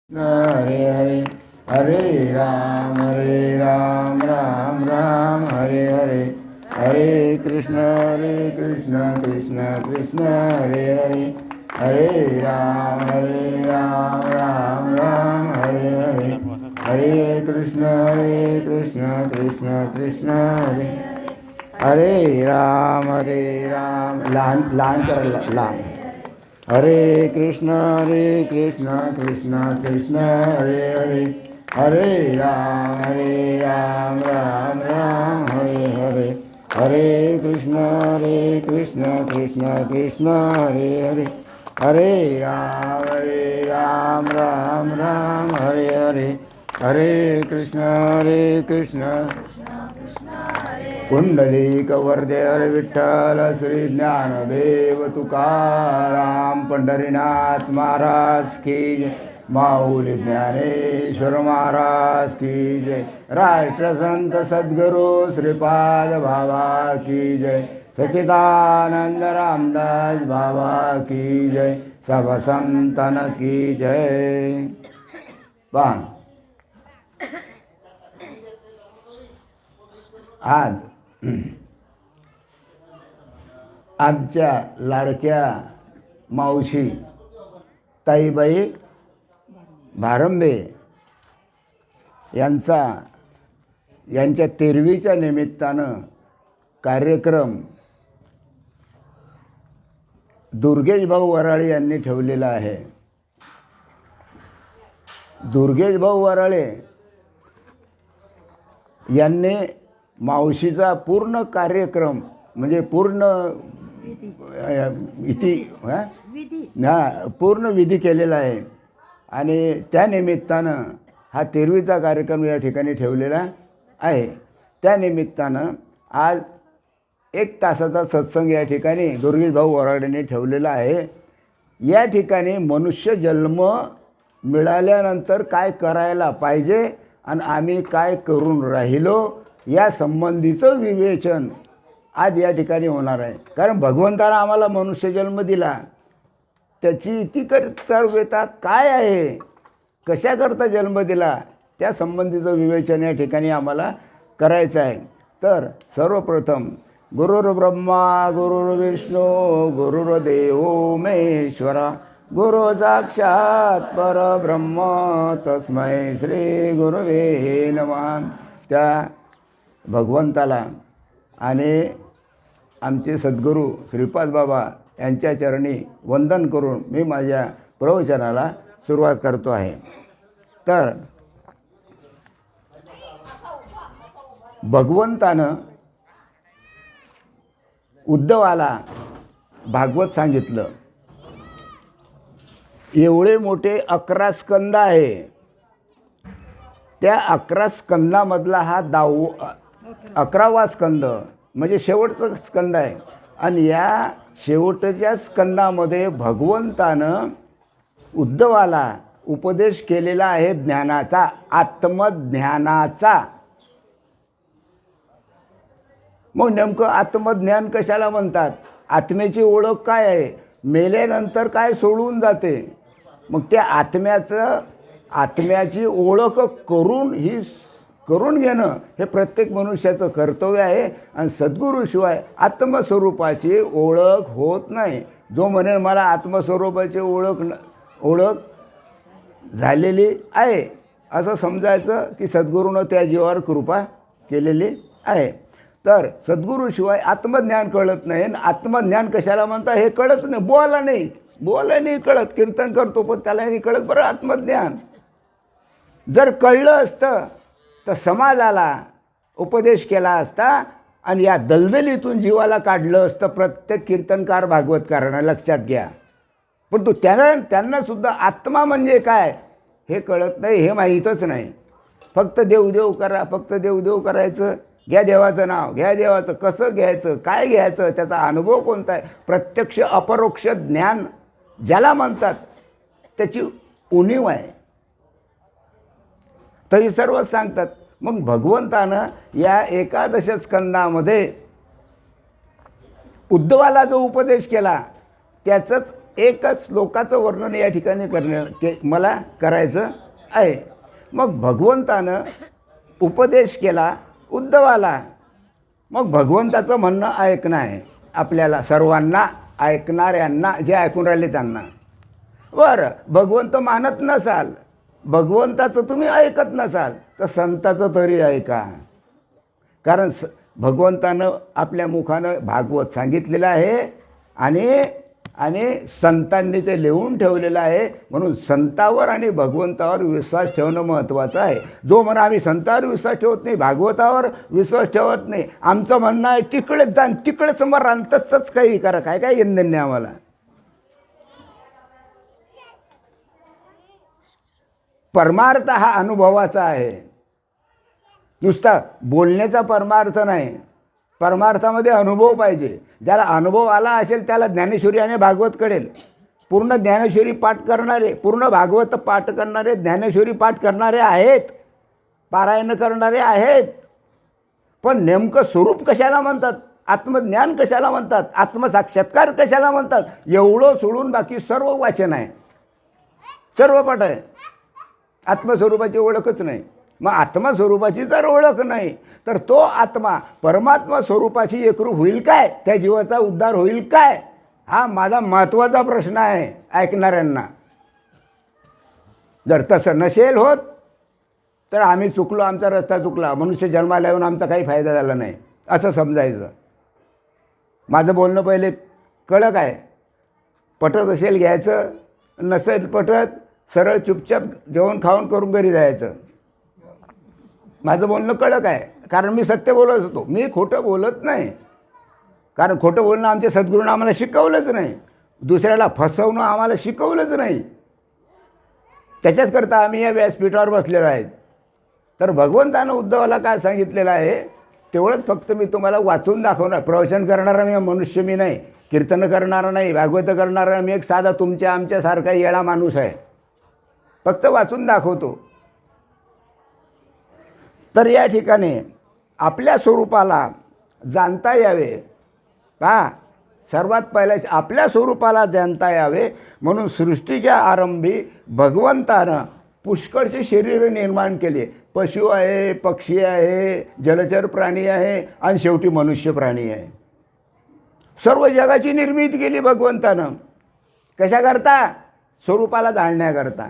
हरे हरे हरे राम राम राम हरे हरे हरे कृष्ण कृष्ण कृष्ण हरे हरे हरे राम राम राम हरे हरे हरे कृष्ण कृष्ण कृष्ण हरे हरे राम लहान लहान कर लहान हरे कृष्ण कृष्ण कृष्ण हरे हरे हरे राम राम हरे हरे हरे कृष्ण कृष्ण कृष्ण हरे हरे हरे राम राम हरे हरे हरे कृष्ण पुंडलीकवर्धे हरे विठ्ठल श्री ज्ञानदेव तुकाराम पंढरीनाथ महाराज की जय माऊली ज्ञानेश्वर महाराज की जय राष्ट्रसंत सद्गुरु श्रीपाद बाबा की जय सच्चिदानंद रामदास बाबा की जय सब संतन की जय। आज आमच्या लाडक्या मावशी ताईबाई भारंबे यांच्या 13वीच्या निमित्तानं कार्यक्रम दुर्गेश भाऊ वराळे यांनी ठेवलेला आहे। दुर्गेश भाऊ वराळे यांनी मावशीचा पूर्ण कार्यक्रम म्हणजे पूर्ण पूर्ण विधी केलेला आहे आणि त्या निमित्तानं हा 13वीचा कार्यक्रम या ठिकाणी ठेवलेला आहे। त्या निमित्तानं आज 1 तासाचा सत्संग या ठिकाणी दुर्गेश भाऊ वराडेंनी ठेवलेला आहे। या ठिकाणी मनुष्य जन्म मिळाल्यानंतर काय करायला पाहिजे आणि आम्ही काय करून राहिलो या संबंधीचं विवेचन आज या ठिकाणी होणार आहे। कारण भगवंतानं आम्हाला मनुष्य जन्म दिला, त्याची ती कर्तव्यता काय आहे, कशाकरता जन्म दिला त्या संबंधीचं विवेचन या ठिकाणी आम्हाला करायचं आहे। तर सर्वप्रथम गुरुर्ब्रह्मा गुरुर्विष्णू गुरुर्देवो महेश्वरा गुरु साक्षात परब्रह्म तस्मै श्री गुरुवे नमः। त्या भगवंताला आणि आमचे सद्गुरू श्रीपाद बाबा यांच्या चरणी वंदन करून मी माझ्या प्रवचनाला सुरुवात करतो आहे। तर भगवंतानं उद्धवाला भागवत सांगितलं। एवढे मोठे 11 स्कंद आहे, त्या 11 स्कंदामधला हा 11वा स्कंद म्हणजे शेवटचा स्कंद आहे। आणि या शेवटच्या स्कंदामध्ये भगवंतानं उद्धवाला उपदेश केलेला आहे ज्ञानाचा, आत्मज्ञानाचा। मग नेमकं आत्मज्ञान कशाला म्हणतात? आत्म्याची ओळख काय आहे? मेल्यानंतर काय सोडून जाते? मग त्या आत्म्याची ओळख करून घेणं हे प्रत्येक मनुष्याचं कर्तव्य आहे। आणि सद्गुरूशिवाय आत्मस्वरूपाची ओळख होत नाही। जो म्हणेल मला आत्मस्वरूपाची ओळख झालेली आहे असं समजायचं की सद्गुरूनं त्या जीवावर कृपा केलेली आहे। तर सद्गुरूशिवाय आत्मज्ञान कळत नाही। आत्मज्ञान कशाला म्हणतात हे कळत नाही, बोला नाही कळत। कीर्तन करतो पण त्याला नाही कळत बरं आत्मज्ञान। जर कळलं असतं तर समाजाला उपदेश केला असता आणि या दलदलीतून जीवाला काढलं असतं प्रत्येक कीर्तनकार भागवतकारांना, लक्षात घ्या। परंतु त्यांनासुद्धा आत्मा म्हणजे काय हे कळत नाही, हे माहीतच नाही। फक्त देवदेव करा, फक्त देवदेव करायचं, घ्या देवाचं नाव, घ्या देवाचं, कसं घ्यायचं, काय घ्यायचं, त्याचा अनुभव कोणता आहे, प्रत्यक्ष अपरोक्ष ज्ञान ज्याला म्हणतात त्याची उणीव आहे। तरी सर्वच सांगतात। मग भगवंतानं या 11 स्कंदामध्ये उद्धवाला जो उपदेश केला त्याचंच एकच श्लोकाचं वर्णन या ठिकाणी मला करायचं आहे. मग भगवंतानं उपदेश केला उद्धवाला. मग भगवंताचं म्हणणं ऐकणं आहे आपल्याला सर्वांना, ऐकणाऱ्यांना, जे ऐकून राहिले त्यांना. बरं, भगवंत मानत नसाल, भगवंताचं तुम्ही ऐकत नसाल, तर संताचं तरी ऐका. कारण भगवंतानं आपल्या मुखानं भागवत सांगितलेलं आहे आणि संतांनी ते लिहून ठेवलेलं आहे. म्हणून संतावर आणि भगवंतावर विश्वास ठेवणं महत्त्वाचं आहे. जो म्हणा आम्ही संतावर विश्वास ठेवत नाही, भागवतावर विश्वास ठेवत नाही, आमचं म्हणणं आहे तिकडेच जा, तिकडेच मग तसंच काही करा, काय काय घेणं नाही आम्हाला. परमार्थ हा अनुभवाचा आहे, नुसता बोलण्याचा परमार्थ नाही. परमार्थामध्ये अनुभव पाहिजे. ज्याला अनुभव आला असेल त्याला ज्ञानेश्वरी आणि भागवत कळेल. पूर्ण ज्ञानेश्वरी पाठ करणारे, पूर्ण भागवत पाठ करणारे, ज्ञानेश्वरी पाठ करणारे आहेत, पारायण करणारे आहेत. पण नेमकं स्वरूप कशाला म्हणतात, आत्मज्ञान कशाला म्हणतात, आत्मसाक्षात्कार कशाला म्हणतात, एवढं सोडून बाकी सर्व वाचन आहे, सर्व पाठ आहे. आत्मस्वरूपाची ओळखच नाही. मग आत्मस्वरूपाची जर ओळख नाही तर तो आत्मा परमात्मा स्वरूपाशी एकरूप होईल काय, त्या जीवाचा उद्धार होईल काय, हा माझा महत्त्वाचा प्रश्न आहे ऐकणाऱ्यांना. जर तसं नसेल होत तर आम्ही चुकलो, आमचा रस्ता चुकला, मनुष्य जन्माला येऊन आमचा काही फायदा झाला नाही असं समजायचं. माझं बोलणं पहिले कळक आहे. पटत असेल घ्यायचं, नसेल पटत सरळ चुपचाप जेवण खाऊन करून घरी जायचं. माझं बोलणं कडक आहे, कारण मी सत्य बोलत होतो, मी खोटं बोलत नाही. कारण खोटं बोलणं आमच्या सद्गुरूंना आम्हाला शिकवलंच नाही, दुसऱ्याला फसवणं आम्हाला शिकवलंच नाही. त्याच्याचकरता आम्ही या व्यासपीठावर बसलेलो आहेत. तर भगवंतानं उद्धवाला काय सांगितलेलं आहे तेवढंच फक्त मी तुम्हाला वाचून दाखवणार. प्रवचन करणारा मी मनुष्य मी नाही, कीर्तन करणारा नाही, भागवत करणारा मी एक साधा तुमच्या आमच्यासारखा येळा माणूस आहे, फक्त वाचून दाखवतो. तर या ठिकाणी आपल्या स्वरूपाला जाणता यावे, पहा सर्वात पहिल्या आपल्या स्वरूपाला जाणता यावे म्हणून सृष्टीच्या आरंभी भगवंतानं पुष्कळचे शरीर निर्माण केले. पशु आहे, पक्षी आहे, जलचर प्राणी आहे आणि शेवटी मनुष्य प्राणी आहे. सर्व जगाची निर्मिती केली भगवंतानं. कशाकरता? स्वरूपाला जाणण्याकरता.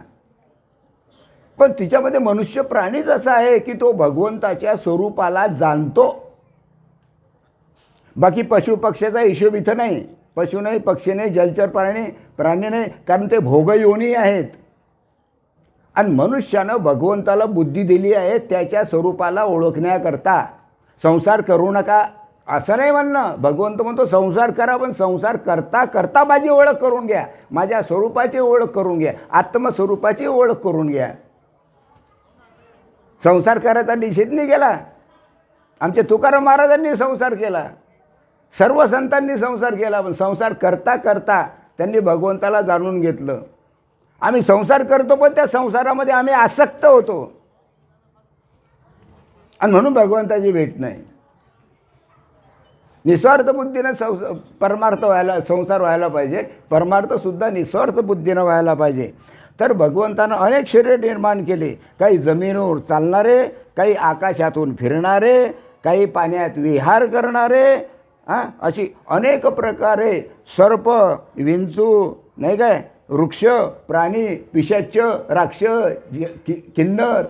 पण तिच्यामध्ये मनुष्य प्राणीच असा आहे की तो भगवंताच्या स्वरूपाला जाणतो. बाकी पशु पक्ष्याचा हिशोब इथं नाही. पशु नाही, पक्षी नाही, जलचर प्राणी नाही, कारण ते भोगयोनी आहेत. आणि मनुष्यानं भगवंताला बुद्धी दिली आहे त्याच्या स्वरूपाला ओळखण्याकरता. संसार करू नका असं नाही म्हणणं. भगवंत म्हणतो संसार करा, पण संसार करता करता माझी ओळख करून घ्या, माझ्या स्वरूपाची ओळख करून घ्या, आत्मस्वरूपाची ओळख करून घ्या. संसार करायचा निषेध नाही केला. आमच्या तुकाराम महाराजांनी संसार केला, सर्व संतांनी संसार केला, पण संसार करता करता त्यांनी भगवंताला जाणून घेतलं. आम्ही संसार करतो पण त्या संसारामध्ये आम्ही आसक्त होतो आणि म्हणून भगवंताची भेट नाही. निस्वार्थ बुद्धीनं परमार्थ व्हायला, संसार व्हायला पाहिजे, परमार्थसुद्धा निस्वार्थ बुद्धीनं व्हायला पाहिजे. तर भगवंतानं अनेक शरीर निर्माण केले. काही जमिनीवर चालणारे, काही आकाशातून फिरणारे, काही पाण्यात विहार करणारे, अशी अनेक प्रकारे सर्प, विंचू, नाही काय, वृक्ष, प्राणी, पिशाच, राक्षस, किन्नर,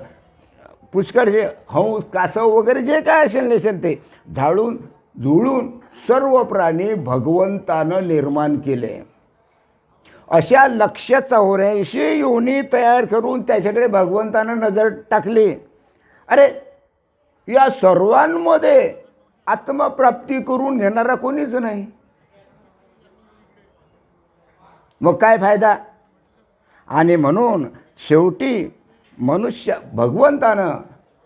पुष्कळचे हंस, कासव वगैरे जे काय असेल नसेल ते झाडून जुळून सर्व प्राणी भगवंतानं निर्माण केले. अशा 184 योनी तयार करून त्याच्याकडे भगवंतानं नजर टाकली. अरे या सर्वांमध्ये आत्मप्राप्ती करून घेणारा कोणीच नाही, मग काय फायदा? आणि म्हणून शेवटी भगवंतानं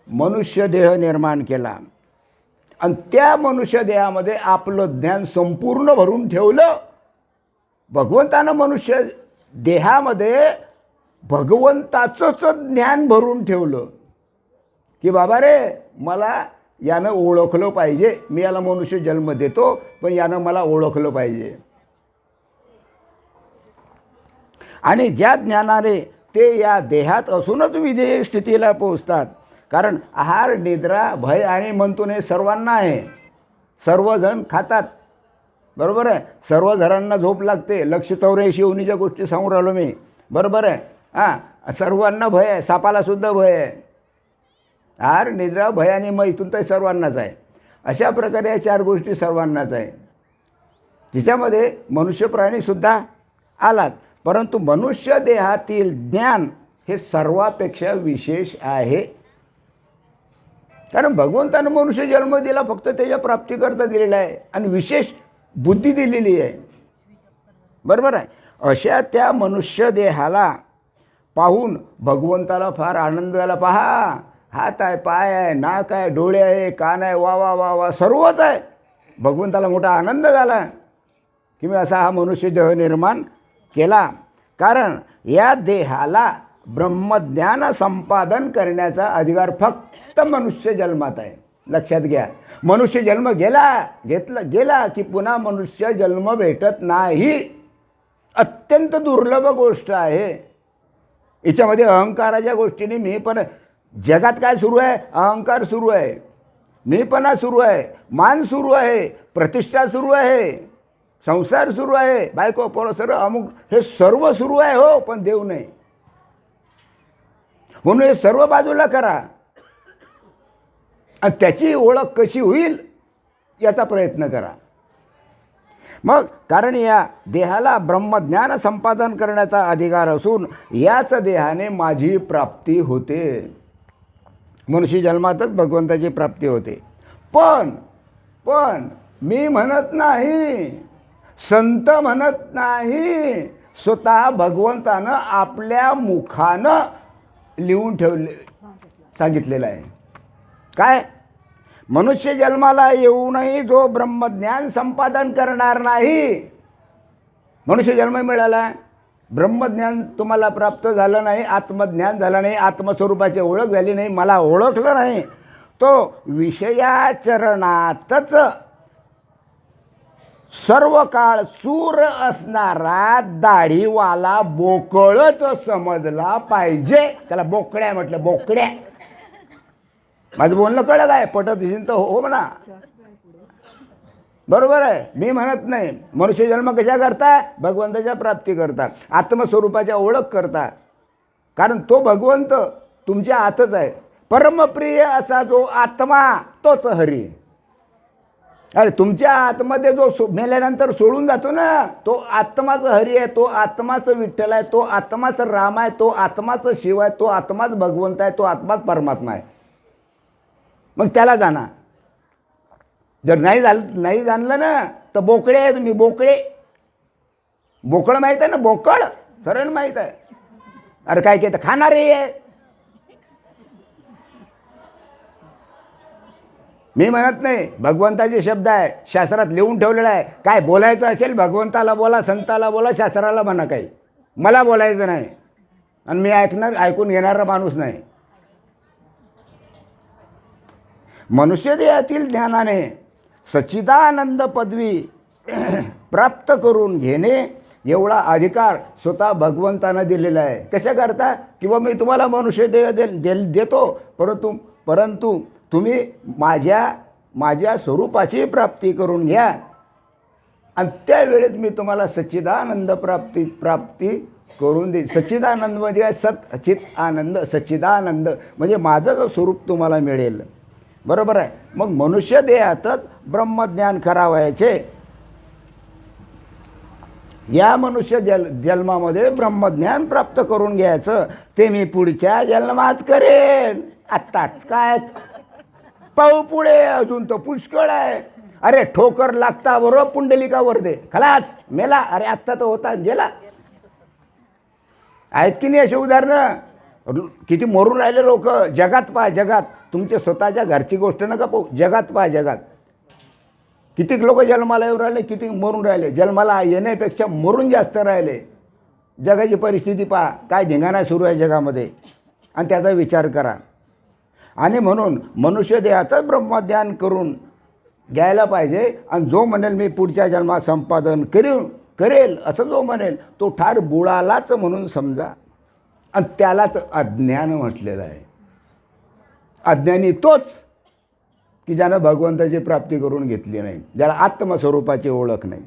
मनुष्य देह निर्माण केला आणि त्या मनुष्य देहामध्ये आपलं ज्ञान संपूर्ण भरून ठेवलं. भगवंतानं मनुष्य देहामध्ये भगवंताचंच ज्ञान भरून ठेवलं की बाबा रे मला यानं ओळखलं पाहिजे, मी याला मनुष्य जन्म देतो पण यानं मला ओळखलं पाहिजे. आणि ज्या ज्ञानाने ते या देहात असूनच विधेय स्थितीला पोचतात. कारण आहार, निद्रा, भय आणि मंथून हे सर्वांना आहे. सर्वजण खातात, बरोबर आहे. सर्व घरांना झोप लागते. 184 योनीच्या गोष्टी सांगून राहिलो मी, बरोबर आहे. हां, सर्वांना भय आहे, सापालासुद्धा भय आहे. आहार, निद्रा, भय आणि मैथून तर सर्वांनाच आहे. अशा प्रकारे या 4 गोष्टी सर्वांनाच आहे. तिच्यामध्ये मनुष्य प्राणीसुद्धा आलाच. परंतु मनुष्य देहातील ज्ञान हे सर्वापेक्षा विशेष आहे. कारण भगवंतानं मनुष्य जन्म दिला फक्त त्याच्या प्राप्तीकरता दिलेला आहे आणि विशेष बुद्धी दिलेली आहे, बरोबर आहे. अशा त्या मनुष्य देहाला पाहून भगवंताला फार आनंद झाला. पहा, हात आहे, पाय आहे, नाक आहे, डोळे आहे, कान आहे, वा वा वा वा सर्वच आहे. भगवंताला मोठा आनंद झाला की मी असा हा मनुष्य देह निर्माण केला. कारण या देहाला ब्रह्मज्ञान संपादन करण्याचा अधिकार फक्त मनुष्य जन्मात आहे. लक्षात घ्या, मनुष्य जन्म गेला की पुन्हा मनुष्य जन्म भेटत नाही. अत्यंत दुर्लभ गोष्ट आहे. याच्यामध्ये अहंकाराच्या गोष्टीने मी पण जगात काय सुरू आहे? अहंकार सुरू आहे, मीपणा सुरू आहे, मान सुरू आहे, प्रतिष्ठा सुरू आहे, संसार सुरू आहे, बायको पोरं सर्व अमुक हे सर्व सुरू आहे. हो, पण देव नाही. म्हणून हे सर्व बाजूला करा आणि त्याची ओळख कशी होईल याचा प्रयत्न करा. मग कारण या देहाला ब्रह्मज्ञान संपादन करण्याचा अधिकार असून याच देहाने माझी प्राप्ती होते. मनुष्य जन्मातच भगवंताची प्राप्ती होते. पण मी म्हणत नाही, संत म्हणत नाही, स्वतः भगवंतानं आपल्या मुखानं लिहून सांगितलेलं आहे. काय? मनुष्य जन्माला येऊनही जो ब्रह्मज्ञान संपादन करणार नाही. मनुष्य जन्म मिळाला, ब्रह्मज्ञान तुम्हाला प्राप्त झालं नाही, आत्मज्ञान झालं नाही, आत्मस्वरूपाची ओळख झाली नाही, मला ओळखलं नाही, तो विषयाचरणातच सर्व काळ सूर असणारा दाढीवाला बोकळच समजला पाहिजे. त्याला बोकड्या म्हटलं, बोकड्या. माझं बोलणं कळलं काय? पटत असेल तर हो म्हणा, बरोबर आहे. मी म्हणत नाही. मनुष्य जन्म कशा करता? भगवंताच्या प्राप्ती करता, आत्मस्वरूपाच्या ओळख करता. कारण तो भगवंत तुमच्या हातच आहे. परमप्रिय असा जो आत्मा तोच हरी. अरे तुमच्या आतमध्ये जो मेल्यानंतर सोडून जातो ना, तो आत्माचं हरी आहे, तो आत्माचं विठ्ठल आहे, तो आत्माचं राम आहे, तो आत्माचं शिव आहे, तो आत्माच भगवंत आहे, तो आत्माच परमात्मा आहे. मग त्याला जाणा. जर नाही जाणलं ना तर बोकडे आहे तुम्ही, बोकडे. बोकळ माहीत आहे ना? बोकळ सरळ माहीत आहे. अरे काय काय तर खाणारे आहे. मी म्हणत नाही, भगवंताचे शब्द आहे, शास्त्रात लिहून ठेवलेला आहे. काय बोलायचं असेल भगवंताला बोला, संताला बोला, शास्त्राला म्हणा. काही मला बोलायचं नाही आणि मी ऐकून घेणारा माणूस नाही. मनुष्य देहातील ज्ञानाने सच्चिदानंद पदवी प्राप्त करून घेणे एवढा अधिकार स्वतः भगवंतानं दिलेला आहे. कशा करता? किंवा मी तुम्हाला मनुष्य देह देतो, परंतु तुम्ही माझ्या स्वरूपाची प्राप्ती करून घ्या आणि त्यावेळेस मी तुम्हाला सच्चिदानंद प्राप्ती करून देईन. सच्चिदानंद म्हणजे काय? सत चित आनंद. सच्चिदानंद म्हणजे माझं जो स्वरूप तुम्हाला मिळेल, बरोबर आहे. मग मनुष्य देहातच ब्रह्मज्ञान करावायचे. या मनुष्य जन्मामध्ये ब्रह्मज्ञान प्राप्त करून घ्यायचं. ते मी पुढच्या जन्मात करेन. आत्ताच काय पाहू पुढे, अजून तो पुष्कळ आहे. अरे ठोकर लागता बरोबर पुंडलिकावर दे, खलास मेला. अरे आत्ता तर होता, गेला. आहेत की नाही अशी उदाहरणं? किती मरून राहिले लोक. जगात पहा, जगात. तुमच्या स्वतःच्या घरची गोष्ट नका पाहू, जगात पहा, जगात कितीक लोक जन्माला येऊन राहिले, किती मरून राहिले. जन्माला येण्यापेक्षा मरून जास्त राहिले. जगाची परिस्थिती पहा, काय धिंगाणा सुरू आहे जगामध्ये, आणि त्याचा विचार करा. आणि म्हणून मनुष्य देहातच ब्रह्मज्ञान करून घ्यायला पाहिजे. आणि जो म्हणेल मी पुढच्या जन्मात संपादन करेल असं जो म्हणेल तो ठार बुडालाच म्हणून समजा. आणि त्यालाच अज्ञान म्हटलेलं आहे. अज्ञानी तोच की ज्यानं भगवंताची प्राप्ती करून घेतली नाही, ज्याला आत्मस्वरूपाची ओळख नाही.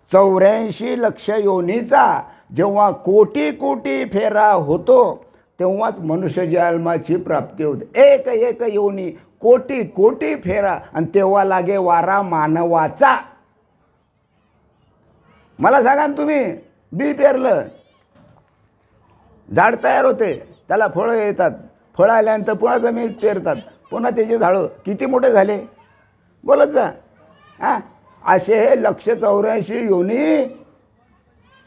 84 लक्ष योनीचा जेव्हा कोटी कोटी फेरा होतो तेव्हाच मनुष्य जन्माची प्राप्ती होते. एक एक योनी कोटी कोटी फेरा आणि तेव्हा लागे वारा मानवाचा. मला सांगा ना, तुम्ही बी पेरलं, झाड तयार होते, त्याला फळं येतात, फळं आल्यानंतर पुन्हा जमीन पेरतात, पुन्हा त्याचे झाडं किती मोठे झाले बोलत जा. हां, असे हे 184 योनी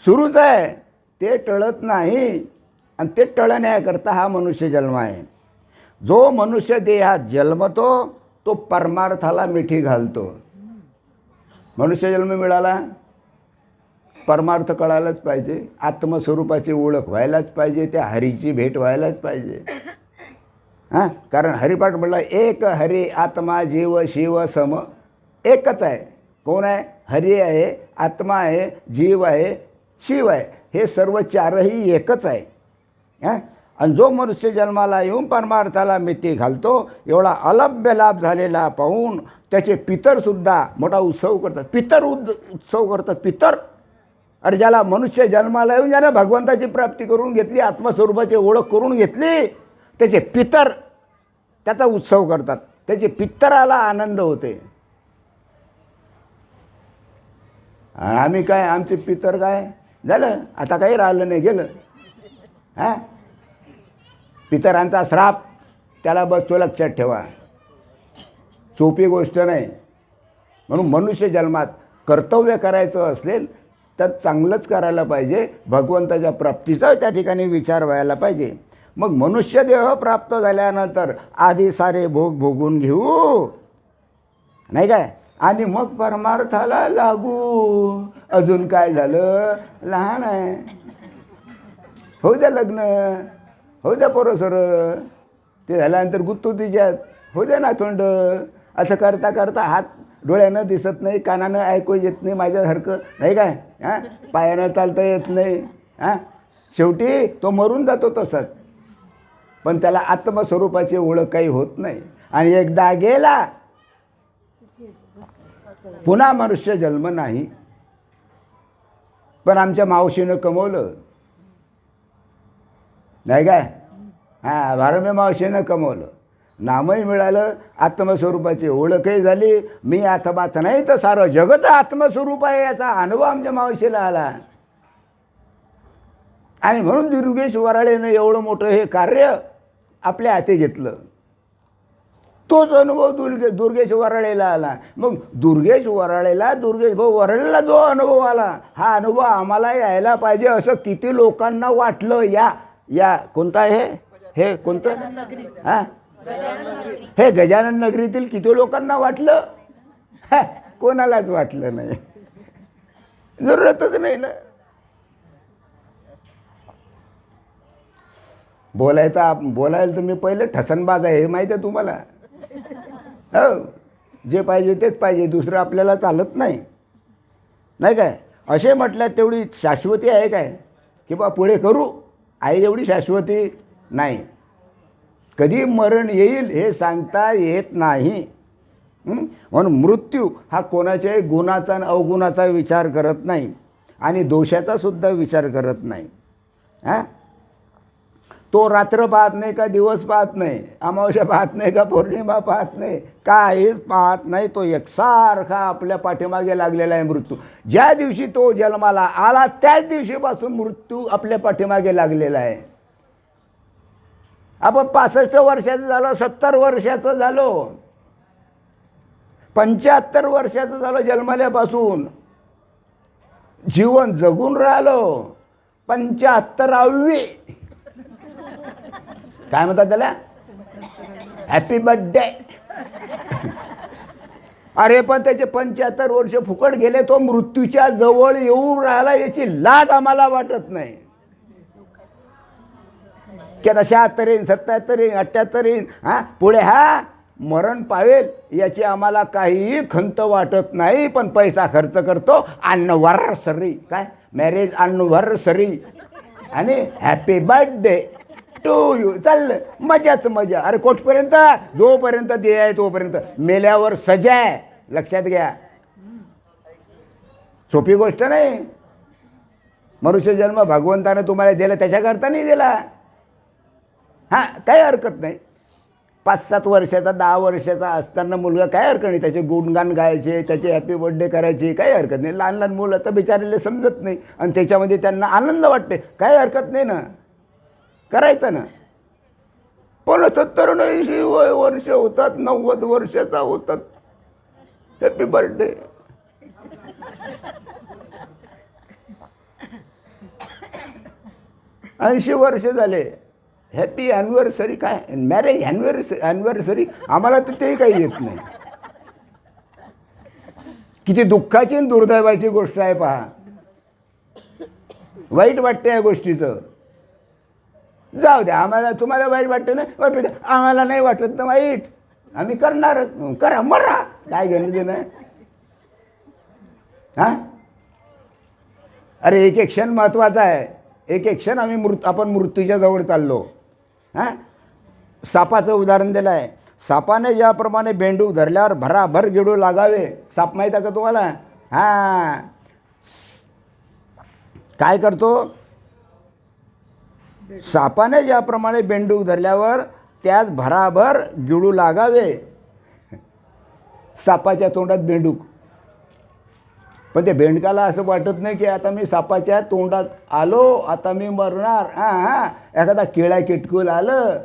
सुरूच आहे, ते टळत नाही. आणि ते टळण्याकरता हा मनुष्य जन्म आहे. जो मनुष्य देहात जन्मतो तो परमार्थाला मिठी घालतो. मनुष्य जन्म मिळाला, परमार्थ कळायलाच पाहिजे, आत्मस्वरूपाची ओळख व्हायलाच पाहिजे, त्या हरीची भेट व्हायलाच पाहिजे. हां, कारण हरिपाठ म्हटलं एक हरी आत्मा जीव शिव सम. एकच आहे. कोण आहे? हरी आहे, आत्मा आहे, जीव आहे, शिव आहे. हे सर्व चारही एकच आहे. हां, आणि जो मनुष्य जन्माला येऊन परमार्थाला मिठी घालतो एवढा अलभ्य लाभ झालेला पाहून त्याचे पितरसुद्धा मोठा उत्सव करतात. पितर उत्सव करतात. पितर, अरे ज्याला मनुष्य जन्माला येऊन ज्यानं भगवंताची प्राप्ती करून घेतली, आत्मस्वरूपाची ओळख करून घेतली, त्याचे पितर त्याचा उत्सव करतात. त्याचे पितराला आनंद होते. आणि आम्ही काय, आमचे पितर काय झालं, आता काही राहिलं नाही, गेलं. हां, पितरांचा श्राप त्याला बसतो, लक्षात ठेवा. सोपी गोष्ट नाही. म्हणून मनुष्य जन्मात कर्तव्य करायचं असेल तर चांगलंच करायला पाहिजे. भगवंताच्या प्राप्तीचा त्या ठिकाणी विचार व्हायला पाहिजे. मग मनुष्य देह प्राप्त झाल्यानंतर आधी सारे भोग भोगून घेऊ, नाही काय, आणि मग परमार्थाला लागू. अजून काय झालं, लहान आहे, होऊ द्या लग्न, होऊ द्या पोरसोर, ते झाल्यानंतर गुत्तू तिच्यात, होऊ द्या नातवंड. असं करता करता हात डोळ्यानं दिसत नाही, कानानं ऐकू येत नाही माझ्यासारखं, नाही काय, हां, पायानं चालता येत नाही. हां, शेवटी तो मरून जातो तसाच. पण त्याला आत्मस्वरूपाची ओळख काही होत नाही. आणि एकदा गेला पुन्हा मनुष्य जन्म नाही. पण आमच्या मावशीनं कमवलं, नाही काय, हां, भारमे मावशीनं कमवलं, नामही मिळालं, आत्मस्वरूपाची ओळखही झाली. मी आत्माच नाही तर सारं जगचं आत्मस्वरूप आहे याचा अनुभव आमच्या मावशीला आला. आणि म्हणून दुर्गेश वराळेनं एवढं मोठं हे कार्य आपल्या हाती घेतलं. तोच अनुभव दुर्गेश वराळेला आला. मग दुर्गेश भाऊ वराळेला जो अनुभव आला, हा अनुभव आम्हाला यायला पाहिजे असं किती लोकांना वाटलं. या कोणता आहे हे कोणतं, हां, हे गजानन नगरीतील किती लोकांना वाटलं. कोणालाच वाटलं नाही, जरूरतच नाही ना. बोलायला तर मी पहिले ठसनबाज आहे, हे माहीत आहे तुम्हाला. हो, जे पाहिजे तेच पाहिजे, दुसरं आपल्याला चालत नाही, नाही काय. असे म्हटल्यात तेवढी शाश्वती आहे काय, की बा पुढे करू, आहे एवढी शाश्वती नाही. कधी मरण येईल हे सांगता येत नाही. म्हणून मृत्यू हा कोणाच्याही गुणाचा आणि अवगुणाचा विचार करत नाही आणि दोषाचा सुद्धा विचार करत नाही. हां, तो रात्र पाहत नाही का दिवस पाहत नाही, अमावस्या पाहत नाही का पौर्णिमा पाहत नाही, काहीच पाहत नाही. तो एकसारखा आपल्या पाठीमागे लागलेला आहे मृत्यू. ज्या दिवशी तो जन्माला आला त्याच दिवशीपासून मृत्यू आपल्या पाठीमागे लागलेला आहे. आपण 65 वर्षाचं झालो, 70 वर्षाचं झालो, 75 वर्षाचं झालं जन्माल्यापासून, जीवन जगून राहिलो 75वी. काय म्हणतात त्याला, हॅपी बर्थडे. अरे पण त्याचे 75 वर्ष फुकट गेले, तो मृत्यूच्या जवळ येऊन राहिला याची लाज आम्हाला वाटत नाही. की आता 76 येईन, 77 येईन, 78 येईन, हां, पुढे हा मरण पावेल याची आम्हाला काहीही खंत वाटत नाही, पण पैसा खर्च करतो अॅनिव्हर्सरी, काय मॅरेज अॅनिव्हर्सरी आणि हॅपी बर्थडे टू यू, चाललं मजाच मजा. अरे कोठपर्यंत? जोपर्यंत देह आहे तोपर्यंत. मेल्यावर सजा आहे, लक्षात घ्या. सोपी गोष्ट नाही. मनुष्य जन्म भगवंताने तुम्हाला दिला, त्याच्याकरता नाही दिला. हां, काही हरकत नाही. 5-7 वर्षाचा 10 वर्षाचा असताना मुलगा, काय हरकत नाही, त्याचे गुणगान गायचे, त्याचे हॅपी बर्थडे करायचे, काही हरकत नाही. लहान लहान मुलं तर बिचारीला समजत नाही आणि त्याच्यामध्ये त्यांना आनंद वाटते, काही हरकत नाही ना, करायचं ना. पण 70-80 वर्ष होतात, 90 वर्षाचा होतात, हॅपी बर्थडे. 80 वर्ष झाले, हॅपी ॲनिव्हर्सरी, काय मॅरेज ॲनिव्हर्सरी, आम्हाला तर तेही काही येत नाही. किती दुःखाची आणि दुर्दैवाची गोष्ट आहे पहा. वाईट वाटते या गोष्टीचं. जाऊ द्या, आम्हाला, तुम्हाला वाईट वाटतं ना, वाटू द्या, आम्हाला नाही वाटत ना वाईट, आम्ही करणार, करा, मरा, काय घेणं देणं. हां, अरे एक एक क्षण महत्त्वाचा आहे. एक एक क्षण आपण मृत्यूच्या जवळ चाललो. हां, सापाचं उदाहरण दिलं आहे. सापाने ज्याप्रमाणे बेंडूक धरल्यावर भराभर गिळू लागावे, साप माहीत आहे का तुम्हाला? हां, काय करतो? सापाने ज्याप्रमाणे बेंडूक धरल्यावर त्यात भराभर गिळू लागावे. सापाच्या तोंडात बेंडूक, पण ते बेंडकाला असं वाटत नाही की आता मी सापाच्या तोंडात आलो, आता मी मरणार. हां, एखादा किळा किटकूल आलं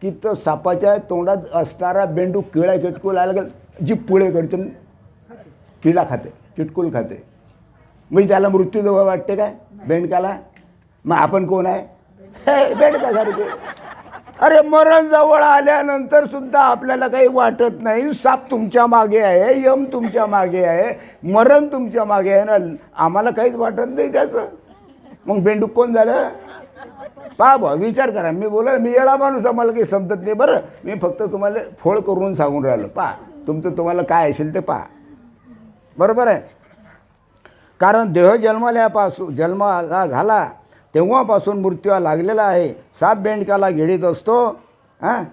की तो सापाच्या तोंडात असणारा बेंडूक किळा किटकूल आलं की जी पुळे करतो, किळा खाते, किटकूल खाते. म्हणजे त्याला मृत्यू जवळ वाटते काय बेंडकाला? मग आपण कोण आहे? हे बेंडकासारखे. अरे मरण जवळ आल्यानंतर सुद्धा आपल्याला काही वाटत नाही. साप तुमच्या मागे आहे, यम तुमच्या मागे आहे, मरण तुमच्या मागे आहे ना, आम्हाला काहीच वाटत नाही त्याचं. मग बेंडूक कोण झालं? पहा बा, विचार करा. मी मी येडा माणूस, आम्हाला काही समजत नाही. बरं, मी फक्त तुम्हाला फोड करून सांगून राहिलो. पहा, तुम्हाला काय असेल ते पहा. बरोबर आहे. कारण देह जन्माला झाला तेव्हापासून मृत्यूला लागलेला आहे. साप बेंडकाला गिळीत असतो, हां,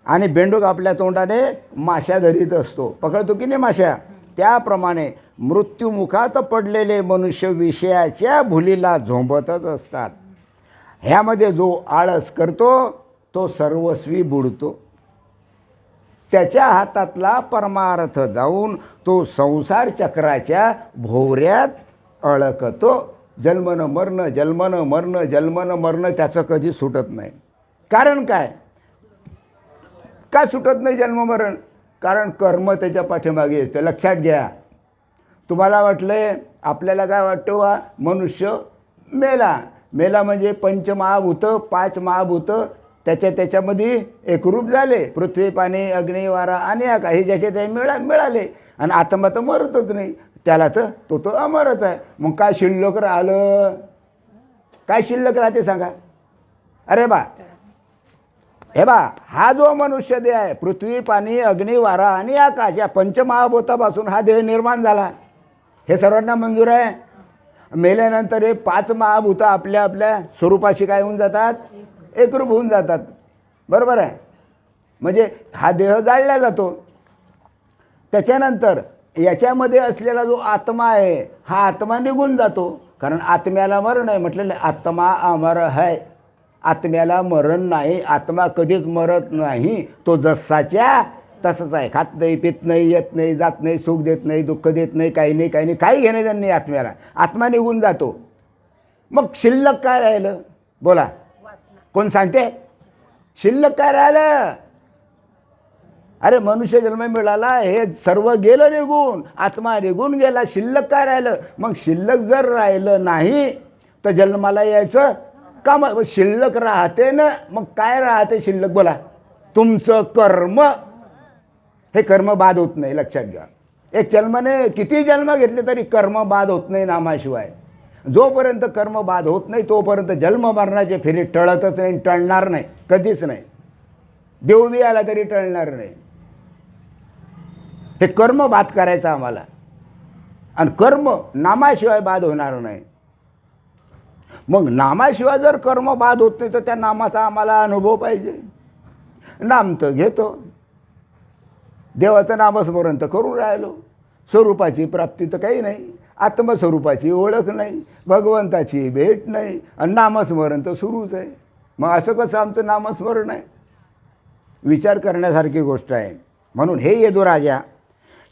आणि बेंडूक आपल्या तोंडाने माशा धरीत असतो, पकडतो की नाही माशा. त्याप्रमाणे मृत्यूमुखात पडलेले मनुष्य विषयाच्या भुलीला झोंबतच असतात. ह्यामध्ये जो आळस करतो तो सर्वस्वी बुडतो. त्याच्या हातातला परमार्थ जाऊन तो संसार चक्राच्या भोवऱ्यात अडकतो. जन्मनं मरणं, जन्मनं मरणं, जन्मनं मरणं त्याचं कधी सुटत नाही. कारण काय? का सुटत नाही जन्ममरण? कारण कर्म त्याच्या पाठीमागे येतं. लक्षात घ्या. तुम्हाला वाटलं, आपल्याला काय वाटतं, वा मनुष्य मेला म्हणजे पंचमहाभूतं, 5 महाभूतं त्याच्यामध्ये एकरूप झाले. पृथ्वी, पाणी, अग्नी, वारा आणि आकाश हे ज्याचे ते मिळाले. आणि आत्मा तर मरतच नाही, त्याला तर तो अमरच आहे. मग काय शिल्लक राहिलं? काय शिल्लक राहते सांगा? अरे बा, हे बा, हा जो मनुष्य देह आहे, पृथ्वी, पाणी, अग्नी, वारा आणि आकाश या पंचमहाभूतापासून हा देह निर्माण झाला. हे सर्वांना मंजूर आहे. मेल्यानंतर हे 5 महाभूतं आपल्या आपल्या स्वरूपाशी काय होऊन जातात? एकरूप होऊन जातात. बरोबर आहे. म्हणजे हा देह जाळला जातो. त्याच्यानंतर याच्यामध्ये असलेला जो आत्मा आहे, हा आत्मा निघून जातो. कारण आत्म्याला मरण आहे म्हटलेलं. आत्मा अमर आहे, आत्म्याला मरण नाही. आत्मा कधीच मरत नाही. तो जसाच्या तसंच आहे. खात नाही, पित नाही, येत नाही, जात नाही, सुख देत नाही, दुःख देत नाही, काही नाही, काही घेणे देणं नाही आत्म्याला. आत्मा निघून जातो. मग शिल्लक काय राहिलं? बोला, कोण सांगते? शिल्लक काय राहिलं? अरे मनुष्य जन्म मिळाला, हे सर्व गेलं निघून, आत्मा निघून गेला, शिल्लक काय राहिलं? मग शिल्लक जर राहिलं नाही तर जन्माला यायचं काम. शिल्लक राहते ना, मग काय राहते शिल्लक? बोला, तुमचं कर्म. हे कर्म बाद होत नाही, लक्षात घ्या. एक जन्माने किती जन्म घेतले तरी कर्म बाद होत नाही नामाशिवाय. जोपर्यंत कर्म बाद होत नाही तोपर्यंत जन्म मरणाचे फेरी टळतच नाही, टळणार नाही, कधीच नाही. देव बी आला तरी टळणार नाही. हे कर्म बाद करायचं आम्हाला, आणि कर्म नामाशिवाय बाद होणार नाही. मग नामाशिवाय जर कर्म बाद होत नाही तर त्या नामाचा आम्हाला अनुभव पाहिजे. नाम तर घेतो, देवाचं नामस्मरण तर करून राहिलो, स्वरूपाची प्राप्ती तर काही नाही, आत्मस्वरूपाची ओळख नाही, भगवंताची भेट नाही, आणि नामस्मरण तर सुरूच आहे. मग असं कसं आमचं नामस्मरण आहे? विचार करण्यासारखी गोष्ट आहे. म्हणून हे यदुराजा,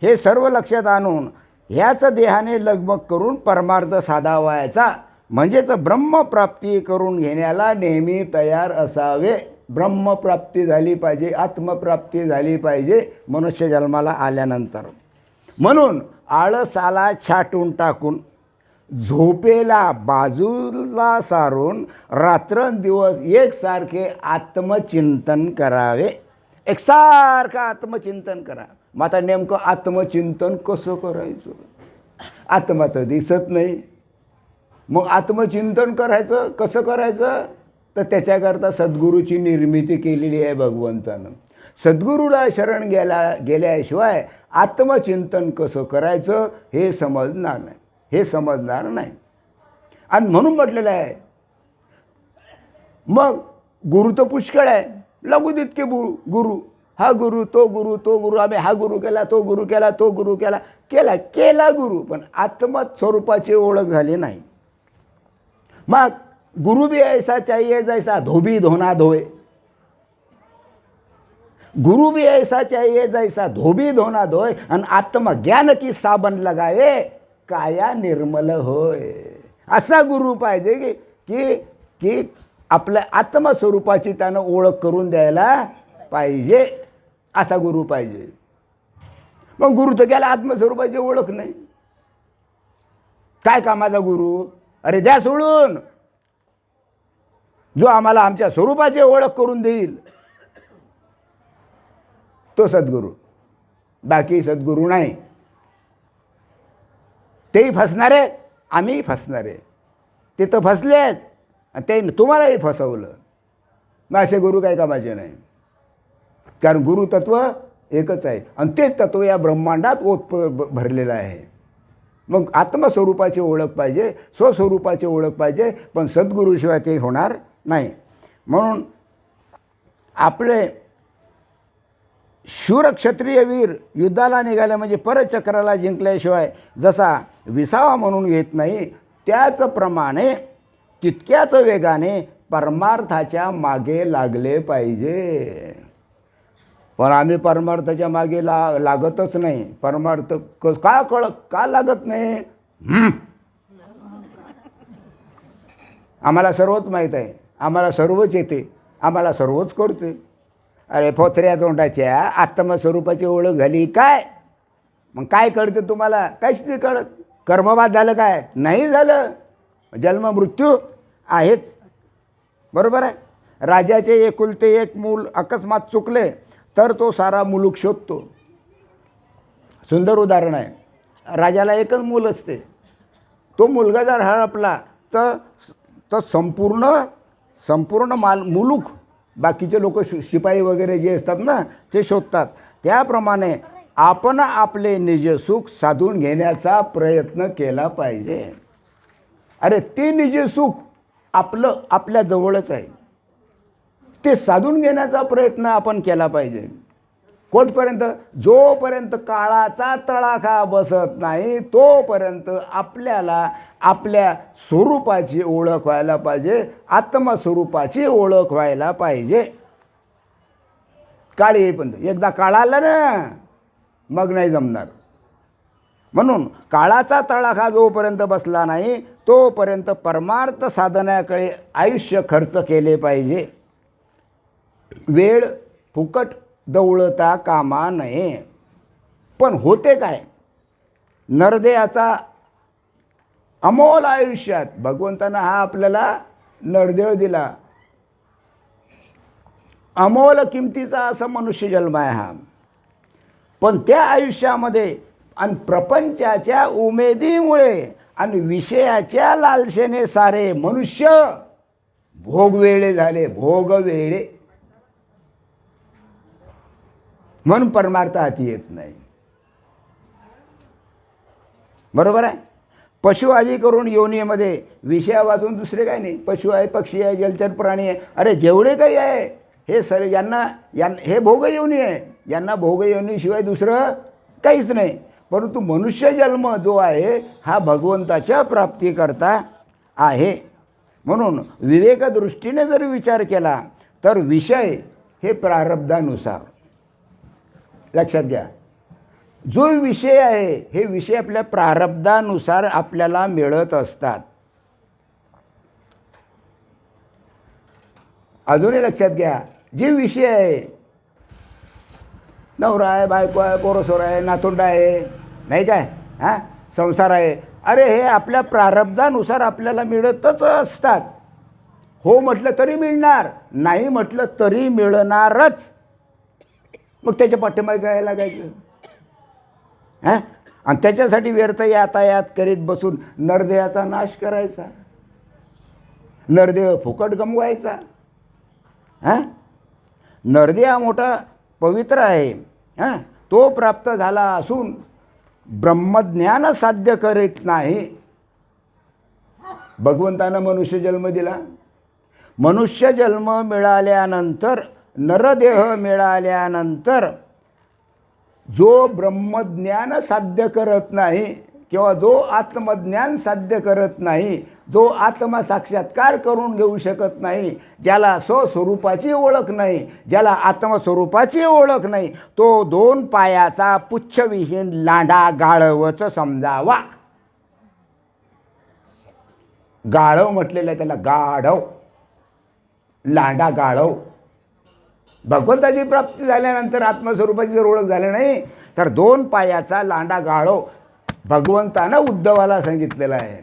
हे सर्व लक्षात आणून ह्याच देहाने लगबग करून परमार्थ साधावायचा, म्हणजेच ब्रह्मप्राप्ती करून घेण्याला नेहमी तयार असावे. ब्रह्मप्राप्ती झाली पाहिजे, आत्मप्राप्ती झाली पाहिजे मनुष्य जन्माला आल्यानंतर. म्हणून आळसाला छाटून टाकून, झोपेला बाजूला सारून रात्रंदिवस एकसारखे आत्मचिंतन करावे. एकसारखं आत्मचिंतन करा. मग आता नेमकं आत्मचिंतन कसं करायचं? आत्मा तर दिसत नाही. मग आत्मचिंतन करायचं कसं करायचं? तर त्याच्याकरता सद्गुरूची निर्मिती केलेली आहे भगवंतानं. सद्गुरूला शरण गेल्याशिवाय आत्मचिंतन कसं करायचं हे समजणार नाही, हे समजणार नाही. आणि म्हणून म्हटलेलं आहे, मग गुरु तर पुष्कळ आहे, लागू तितके गुरु, हा गुरु तो गुरु तो गुरु, आम्ही हा गुरु केला, तो गुरु केला, तो गुरु केला, केला गुरु, पण आत्मस्वरूपाची ओळख झाली नाही. मग गुरु भी ऐसा चाहिए जैसा धोबी धोना धोए. गुरु भी ऐसा चाहिए जैसा धोबी धोना धोए, आणि आत्मज्ञान की साबण लगाए काया निर्मल होय. असा गुरु पाहिजे की आपल्या आत्मस्वरूपाची त्यानं ओळख करून द्यायला पाहिजे, असा गुरु पाहिजे. मग गुरु तर गेला, आत्मस्वरूपाची ओळख नाही, काय कामाचा गुरु? अरे द्या सोडून. जो आम्हाला आमच्या स्वरूपाची ओळख करून देईल तो सद्गुरू, बाकी सद्गुरू नाही. तेही फसणारे, आम्हीही फसणारे. ते तर फसलेच, ते तुम्हालाही फसवलं. मग असे गुरु काही कामाचे नाही, कारण गुरु तत्व एकच आहे, आणि तेच तत्व या ब्रह्मांडात ओत भरलेलं आहे. मग आत्मस्वरूपाची ओळख पाहिजे, स्वस्वरूपाची ओळख पाहिजे, पण सद्गुरूशिवाय ते होणार नाही. म्हणून आपले शूर क्षत्रिय वीर युद्धाला निघाले म्हणजे परचक्राला जिंकल्याशिवाय जसा विसावा म्हणून घेत नाही, त्याचप्रमाणे तितक्याच वेगाने परमार्थाच्या मागे लागले पाहिजे. पण आम्ही परमार्थाच्या मागे लागतच नाही. परमार्थ का लागत नाही? आम्हाला सर्वच माहीत आहे, आम्हाला सर्वच येते, आम्हाला सर्वच कळते. अरे फोथऱ्या तोंडाच्या आत्मस्वरूपाची ओळख झाली काय? मग काय कळते तुम्हाला? काहीच नाही कळत. कर्मबाद झालं काय? नाही झालं. जन्म मृत्यू आहेच, बरोबर आहे. राजाचे एकुलते एक मूल अकस्मात चुकले तर तो सारा मुलूक शोधतो. सुंदर उदाहरण आहे. राजाला एकच मूल असते, तो मुलगा जर हरपला तर संपूर्ण मुलूक, बाकीचे लोक शिपाई वगैरे जे असतात ना ते शोधतात. त्याप्रमाणे आपण आपले निजसुख साधून घेण्याचा प्रयत्न केला पाहिजे. अरे ते निजसुख आपल्या जवळच आहे, ते साधून घेण्याचा प्रयत्न आपण केला पाहिजे. कोठपर्यंत? जोपर्यंत काळाचा तळाखा बसत नाही तोपर्यंत आपल्याला आपल्या स्वरूपाची ओळख व्हायला पाहिजे, आत्मस्वरूपाची ओळख व्हायला पाहिजे. काळ येईपर्यंत, एकदा काळ आला ना मग नाही जमणार. म्हणून काळाचा तळाखा जोपर्यंत बसला नाही तोपर्यंत परमार्थ साधण्याकडे आयुष्य खर्च केले पाहिजे. वेळ फुकट दवळता कामा नये. पण होते काय? नरदेहाचा अमोल आयुष्यात भगवंतानं हा आपल्याला नरदेह दिला. अमोल किमतीचा असा मनुष्य जन्म आहे हा. पण त्या आयुष्यामध्ये आणि प्रपंचाच्या उमेदीमुळे आणि विषयाच्या लालसेने सारे मनुष्य भोगवेळे झाले, भोगवेळे. म्हणून परमार्थ हाती येत नाही. बरोबर आहे. पशु आदी करून योनीमध्ये विषयापासून दुसरे काही नाही. पशु आहे, पक्षी आहे, जलचर प्राणी आहे, अरे जेवढे काही आहे हे यांना हे भोगयोनी आहे. यांना भोगयोनीशिवाय दुसरं काहीच नाही. परंतु मनुष्य जन्म जो आहे हा भगवंताच्या प्राप्तीकरता आहे. म्हणून विवेकदृष्टीने जर विचार केला तर विषय हे प्रारब्धानुसार, लक्षात घ्या, जो विषय आहे हे विषय आपल्या प्रारब्धानुसार आपल्याला मिळत असतात. अजूनही लक्षात घ्या, जे विषय आहे, नवरा आहे, बायको आहे, पोरसोर आहे, नातोंडा आहे, नाही काय, हां, संसार आहे, अरे हे आपल्या प्रारब्धानुसार आपल्याला मिळतच असतात. हो म्हटलं तरी मिळणार, नाही म्हटलं तरी मिळणारच. मग त्याच्या पाठीमागे काय लागायचं, हां? आणि त्याच्यासाठी व्यर्थ यातायात करीत बसून नरदेहाचा नाश करायचा, नरदेह फुकट गमवायचा. हां, नरदेह हा मोठा पवित्र आहे, हां, तो प्राप्त झाला असून ब्रह्मज्ञान साध्य करीत नाही. भगवंतानं मनुष्य जन्म दिला. मनुष्य जन्म मिळाल्यानंतर, नरदेह मिळाल्यानंतर जो ब्रह्मज्ञान साध्य करत नाही किंवा जो आत्मज्ञान साध्य करत नाही, जो आत्मसाक्षात्कार करून घेऊ शकत नाही, ज्याला स्वस्वरूपाची ओळख नाही, ज्याला आत्मस्वरूपाची ओळख नाही, तो 2 पायाचा पुच्छविहीन लांडा गाढवच समजावा. गाढव म्हटलेलं आहे त्याला, गाढव, लांडा गाढव. भगवंताची प्राप्ती झाल्यानंतर आत्मस्वरूपाची जर ओळख झाली नाही तर 2 पायाचा लांडा गाढव भगवंतानं उद्धवाला सांगितलेलं आहे.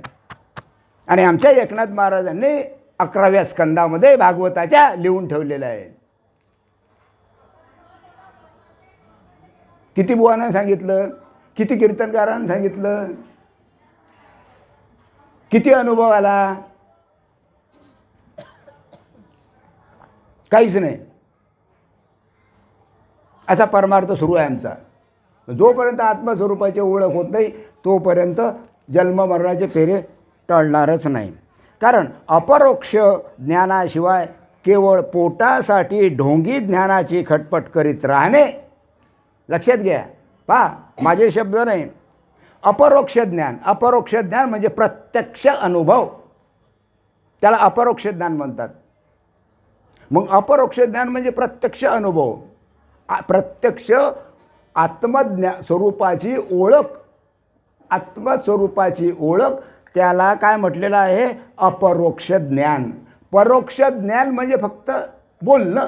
आणि आमच्या एकनाथ महाराजांनी 11व्या स्कंदामध्ये भागवताच्या लिहून ठेवलेलं आहे. किती बुवानं सांगितलं, किती कीर्तनकारांनी सांगितलं, किती अनुभव आला, काहीच नाही. असा परमार्थ सुरू आहे आमचा. जोपर्यंत आत्मस्वरूपाची ओळख होत नाही तोपर्यंत जन्ममरणाचे फेरे टळणारच नाही. कारण अपरोक्ष ज्ञानाशिवाय केवळ पोटासाठी ढोंगी ज्ञानाची खटपट करीत राहणे. लक्षात घ्या, पहा माझे शब्द नाही, अपरोक्ष ज्ञान. अपरोक्ष ज्ञान म्हणजे प्रत्यक्ष अनुभव, त्याला अपरोक्ष ज्ञान म्हणतात. मग अपरोक्ष ज्ञान म्हणजे प्रत्यक्ष अनुभव, प्रत्यक्ष स्वरूपाची ओळख, आत्मस्वरूपाची ओळख, त्याला काय म्हटलेलं आहे, अपरोक्ष ज्ञान. परोक्ष ज्ञान म्हणजे फक्त बोलणं,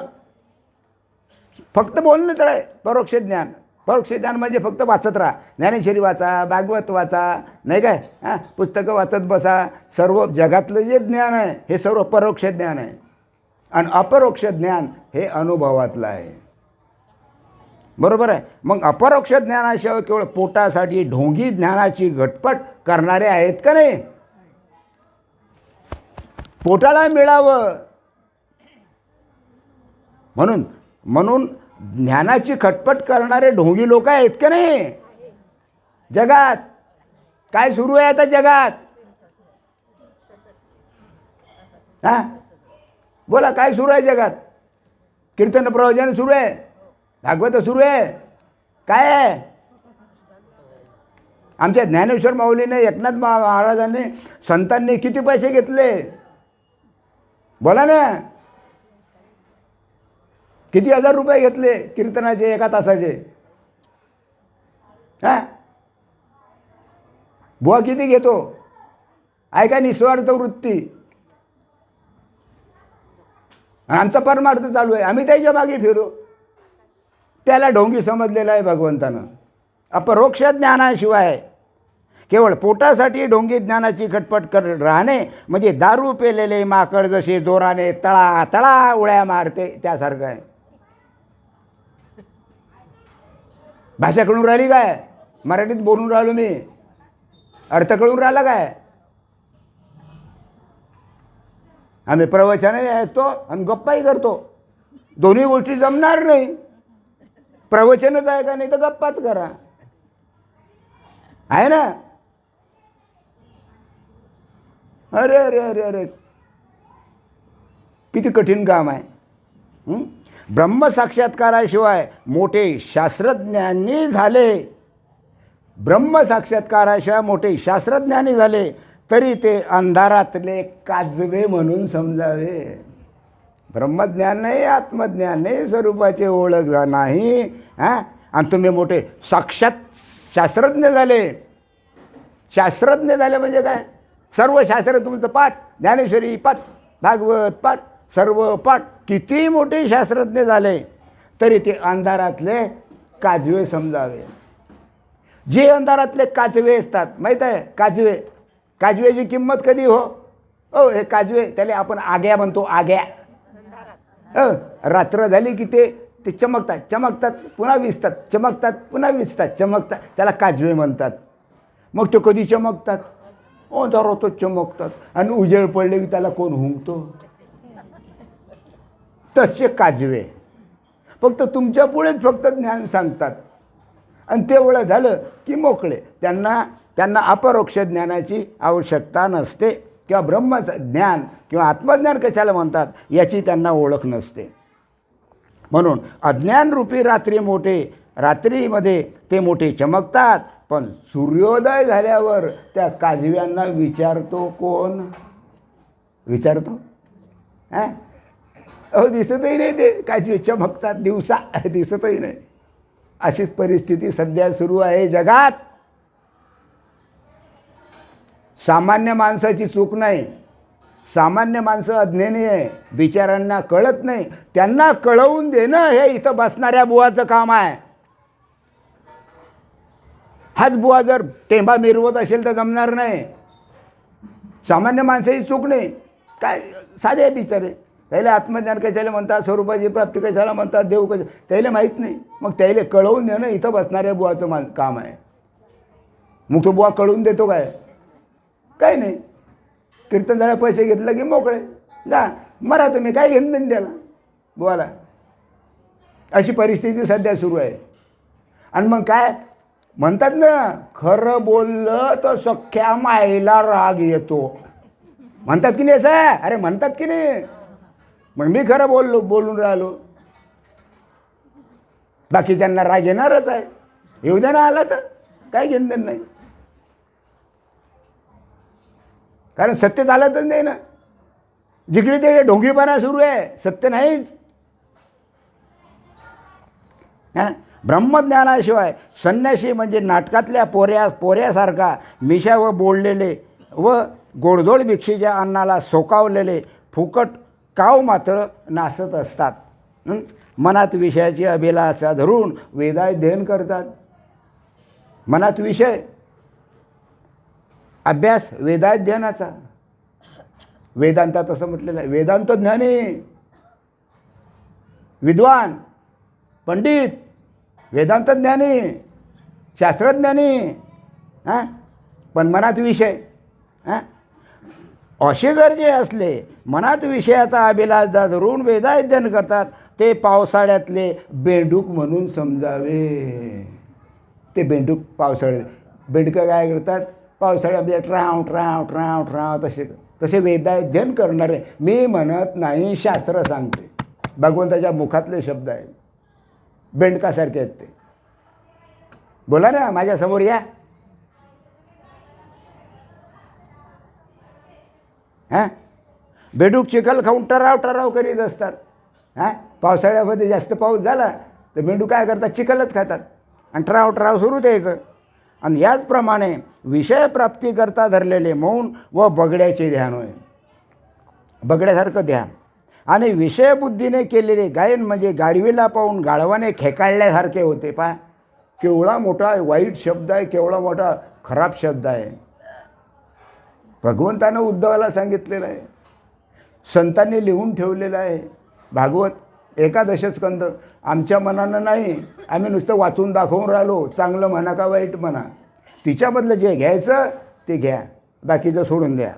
फक्त बोलणं तर आहे परोक्ष ज्ञान. परोक्ष ज्ञान म्हणजे फक्त वाचत राहा, ज्ञानेश्वरी वाचा, भागवत वाचा, नाही काय, हां, पुस्तकं वाचत बसा. सर्व जगातलं जे ज्ञान आहे हे सर्व परोक्ष ज्ञान आहे. आणि अपरोक्ष ज्ञान हे अनुभवातलं आहे. बरोबर आहे. मग अपरोक्ष ज्ञानाशिवाय केवळ पोटासाठी ढोंगी ज्ञानाची घटपट करणारे आहेत का नाही? पोटाला मिळावं म्हणून ज्ञानाची खटपट करणारे ढोंगी लोक आहेत का नाही जगात? काय सुरू आहे आता जगात? हां, बोला, काय सुरू आहे जगात? कीर्तन प्रवचन सुरू आहे, भागवत सुरू आहे, काय आहे? आमच्या ज्ञानेश्वर माऊलीने, एकनाथ महाराजांनी, संतांनी किती पैसे घेतले? बोला ना, किती हजार रुपये घेतले कीर्तनाचे एका तासाचे? हां, बुवा किती घेतो? आहे का निस्वार्थ वृत्ती? आमचा परमार्थ चालू आहे, आम्ही त्याच्या मागे फिरू. त्याला ढोंगी समजलेला आहे भगवंतानं. अपरोक्ष ज्ञानाशिवाय केवळ पोटासाठी ढोंगी ज्ञानाची खटपट करत राहणे म्हणजे दारू पेलेले माकड जसे जोराने तळा तळा उड्या मारते त्यासारखं आहे. भाषा कळून राहिली काय? मराठीत बोलून राहिलो मी, अर्थ कळून राहिला काय? आम्ही प्रवचनही ऐकतो आणि गप्पाही करतो, दोन्ही गोष्टी जमणार नाही. प्रवचनच आहे का, नाही तर गप्पाच करा, आहे ना? अरे अरे अरे अरे, किती कठीण काम आहे. ब्रह्मसाक्षात्काराशिवाय मोठे शास्त्रज्ञांनी झाले, ब्रह्मसाक्षात्काराशिवाय मोठे शास्त्रज्ञानी झाले तरी ते अंधारातले काजवे म्हणून समजावे. ब्रह्मज्ञान नाही, आत्मज्ञान नाही, स्वरूपाची ओळख नाही. हां, आणि तुम्ही मोठे साक्षात शास्त्रज्ञ झाले. शास्त्रज्ञ झाले म्हणजे काय? सर्व शास्त्र तुमचं पाठ, ज्ञानेश्वरी पाठ, भागवत पाठ, सर्व पाठ. किती मोठे शास्त्रज्ञ झाले तरी ते अंधारातले काजवे समजावे. जे अंधारातले काजवे असतात, माहीत आहे काजवे, काजव्याची किंमत कधी हो? हे काजवे, त्याला आपण आग्या म्हणतो, आग्या. रात्र झाली की ते चमकतात, चमकतात पुन्हा विसतात, चमकतात पुन्हा विसतात, चमकतात, त्याला काजवे म्हणतात. मग ते कधी चमकतात? अंधारातच चमकतात. आणि उजेड पडले की त्याला कोण हुंकतो? तसे काजवे फक्त तुमच्या पुढेच फक्त ज्ञान सांगतात आणि तेवढं झालं की मोकळे. त्यांना अपरोक्ष ज्ञानाची आवश्यकता नसते, किंवा ब्रह्मज्ञान किंवा आत्मज्ञान कशाला म्हणतात याची त्यांना ओळख नसते. म्हणून अज्ञानरूपी रात्री मोठे, रात्रीमध्ये ते मोठे चमकतात, पण सूर्योदय झाल्यावर त्या काजव्यांना विचारतो कोण? विचारतो? दिसतही नाही, ते काजवे चमकतात दिवसा, दिसतही नाही. अशीच परिस्थिती सध्या सुरू आहे जगात. सामान्य माणसाची चूक नाही, सामान्य माणसं अज्ञानी आहे, बिचारांना कळत नाही. त्यांना कळवून देणं हे इथं बसणाऱ्या बुवाचं काम आहे. हाच बुवा जर टेंबा मिरवत असेल तर जमणार नाही. सामान्य माणसाची चूक नाही, काय साधे बिचारे. त्याला आत्मज्ञान कशाला म्हणतात, स्वरूपाची प्राप्ती कशाला म्हणतात, देव कशा, त्याला माहीत नाही. मग त्याला कळवून देणं इथं बसणाऱ्या बुवाचं काम आहे. मग तो बुवा कळवून देतो काय? काही नाही. कीर्तन झाला, पैसे घेतलं की मोकळे जा, मरा तुम्ही, काय घेऊन द्याला बुवाला. अशी परिस्थिती सध्या सुरू आहे. आणि मग काय म्हणतात ना, खरं बोललं तर सख्या माईला राग येतो, म्हणतात की नाही असं? अरे म्हणतात की नाही? मग मी खरं बोलून राहिलो, बाकीच्यांना राग येणारच आहे. येऊ द्या ना, आला तर काय घेणं नाही, कारण सत्य चालतच नाही ना. जिकडे ते ढोंगीपणा सुरू आहे, सत्य नाहीच. ब्रह्मज्ञानाशिवाय संन्यासी म्हणजे नाटकातल्या पोऱ्यासारखा मिशा व बोललेले व गोडधोड भिक्षेच्या अन्नाला सोकावलेले फुकट काव मात्र नाचत असतात. मनात विषयाची अभिलाषा धरून वेदाध्ययन करतात. मनात विषय, अभ्यास वेदाध्ययनाचा. वेदांतात असं म्हटलेलं आहे, वेदांत ज्ञानी, विद्वान, पंडित, वेदांत ज्ञानी, शास्त्रज्ञानी. पण मनात विषय. असे जर जे असले, मनात विषयाचा अभिलाष धरून वेदाध्ययन करतात, ते पावसाळ्यातले बेंडूक म्हणून समजावे. ते बेंडूक पावसाळ्यात, बेंडकं काय करतात पावसाळ्यामध्ये? ट्राव ट्राव ट्राव ट्राव तसे वेदाध्ययन करणारे. मी म्हणत नाही, शास्त्र सांगते, भगवंताच्या मुखातले शब्द आहेत. बेंडकासारखे आहेत ते. बोला ना, माझ्यासमोर या. बेडूक चिखल खाऊन टराव टराव करीत असतात. पावसाळ्यामध्ये जास्त पाऊस झाला तर बेंडूक काय करतात? चिखलच खातात आणि टराव टराव सुरू द्यायचं. आणि याचप्रमाणे विषयप्राप्तीकरता धरलेले मौन व बगड्याचे ध्यान होय, बगड्यासारखं ध्यान. आणि विषयबुद्धीने केलेले गायन म्हणजे गाढवीला पाहून गाढवाने खेकाळल्यासारखे होते. पहा, केवढा मोठा वाईट शब्द आहे, केवढा मोठा खराब शब्द आहे. भगवंतानं उद्धवाला सांगितलेलं आहे, संतांनी लिहून ठेवलेलं आहे. भागवत एकादश स्कंद. आमच्या मनानं नाही, आम्ही नुसतं वाचून दाखवून राहिलो. चांगलं म्हणा का वाईट म्हणा, तिच्याबदलं जे घ्यायचं ते घ्या, बाकीचं सोडून द्या.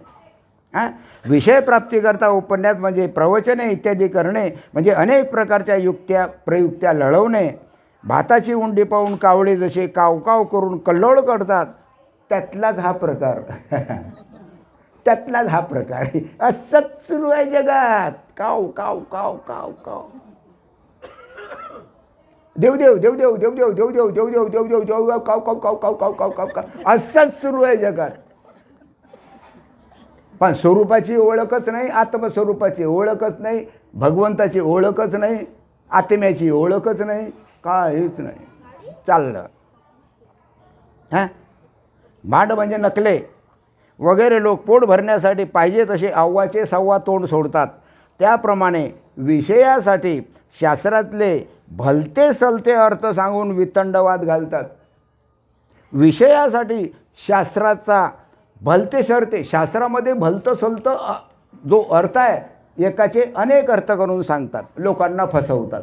विषयप्राप्तीकरता उपन्यास म्हणजे प्रवचने इत्यादी करणे म्हणजे अनेक प्रकारच्या युक्त्या प्रयुक्त्या लढवणे. भाताची उंडी पाहून कावळे जसे कावकाव करून कल्लोळ करतात, त्यातलाच हा प्रकार. त्यातलाच हा प्रकार आहे. असंच सुरू आहे जगात. काव काव काव काव काव. देवदेव देवदेव देवदेव देवदेव देवदेव देवदेव देवदेव काव काव काव काव काव काव काव काव असंच सुरू आहे जगात. पण स्वरूपाची ओळखच नाही, आत्मस्वरूपाची ओळखच नाही, भगवंताची ओळखच नाही, आत्म्याची ओळखच नाही, काहीच नाही. चाललं हां. भांड म्हणजे नकले वगैरे लोक पोट भरण्यासाठी पाहिजे तसे अव्वाचे सव्वा तोंड सोडतात. त्याप्रमाणे विषयासाठी शास्त्रातले भलते सलते अर्थ सांगून वितंडवाद घालतात. विषयासाठी शास्त्राचा भलते सरते, शास्त्रामध्ये भलतं सलतं जो अर्थ आहे एकाचे अनेक अर्थ करून सांगतात, लोकांना फसवतात.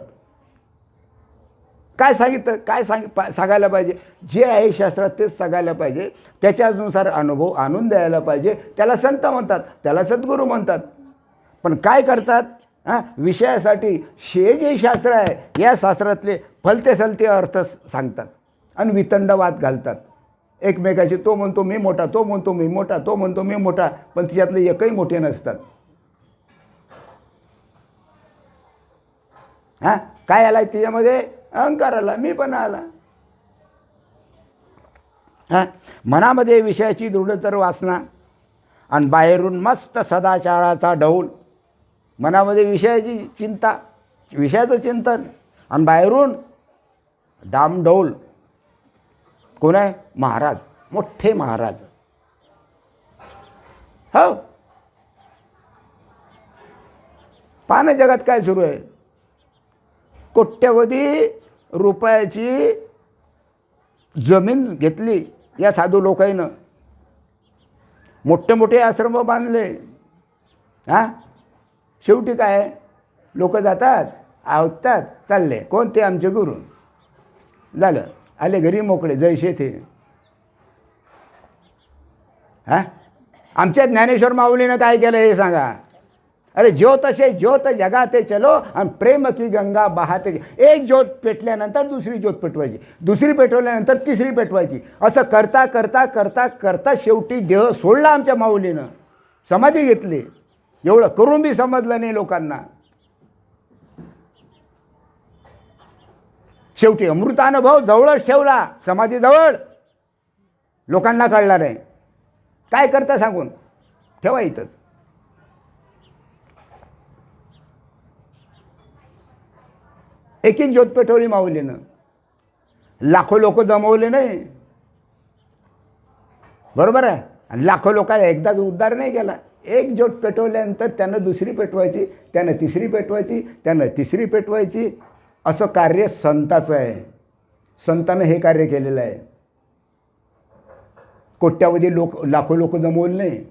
काय सांगितलं, काय सांगायला पाहिजे, जे आहे शास्त्रात तेच सांगायला पाहिजे, त्याच्यानुसार अनुभव आणून द्यायला पाहिजे. त्याला संत म्हणतात, त्याला सद्गुरू म्हणतात. पण काय करतात, विषयासाठी जे शास्त्र आहे या शास्त्रातले भलते सलते अर्थ सांगतात आणि वितंडवाद घालतात एकमेकाशी. तो म्हणतो मी मोठा, तो म्हणतो मी मोठा, तो म्हणतो मी मोठा, पण तिच्यातले एकही मोठे नसतात. हां, काय आला त्याच्यामध्ये, अहंकार आला, मी पण आला. हां, मनामध्ये विषयाची दृढतर वासना आणि बाहेरून मस्त सदाचाराचा ढौल. मनामध्ये विषयाची चिंता, विषयाचं चिंतन, आणि बाहेरून डामडौल. कोण आहे, महाराज, मोठे महाराज. हो, पाहणं जगात काय सुरू आहे. कोट्यवधी रुपयाची जमीन घेतली या साधू लोकांनं, मोठे मोठे आश्रम बांधले. हां, शेवटी काय, लोक जातात, आवतात, चालले. कोण, ते आमचे गुरु. झालं, आले घरी मोकळे, जैसे थे. हां, आमच्या ज्ञानेश्वर माऊलीनं काय केलं हे सांगा. अरे ज्योत असे ज्योत जगाते चलो आणि प्रेम की गंगा बहाते. एक ज्योत पेटल्यानंतर दुसरी ज्योत पेटवायची, दुसरी पेटवल्यानंतर तिसरी पेटवायची. असं करता करता करता करता शेवटी देह सोडला आमच्या माऊलीनं, समाधी घेतली. एवढं करून बी समजलं नाही लोकांना. शेवटी अमृतानुभव जवळच ठेवला, समाधीजवळ. लोकांना कळला नाही. काय करता सांगून ठेवा इथंच. एक एक ज्योत पेटवली माऊलीनं, लाखो लोक जमवले नाही. बरोबर आहे. आणि लाखो लोकांना एकदाच उद्धार नाही केला. एक ज्योत पेटवल्यानंतर त्यानं दुसरी पेटवायची, त्यानं तिसरी पेटवायची, त्यानं तिसरी पेटवायची. असं कार्य संताचं आहे. संतानं हे कार्य केलेलं आहे. कोट्यावधी लोक, लाखो लोक जमवले नाही.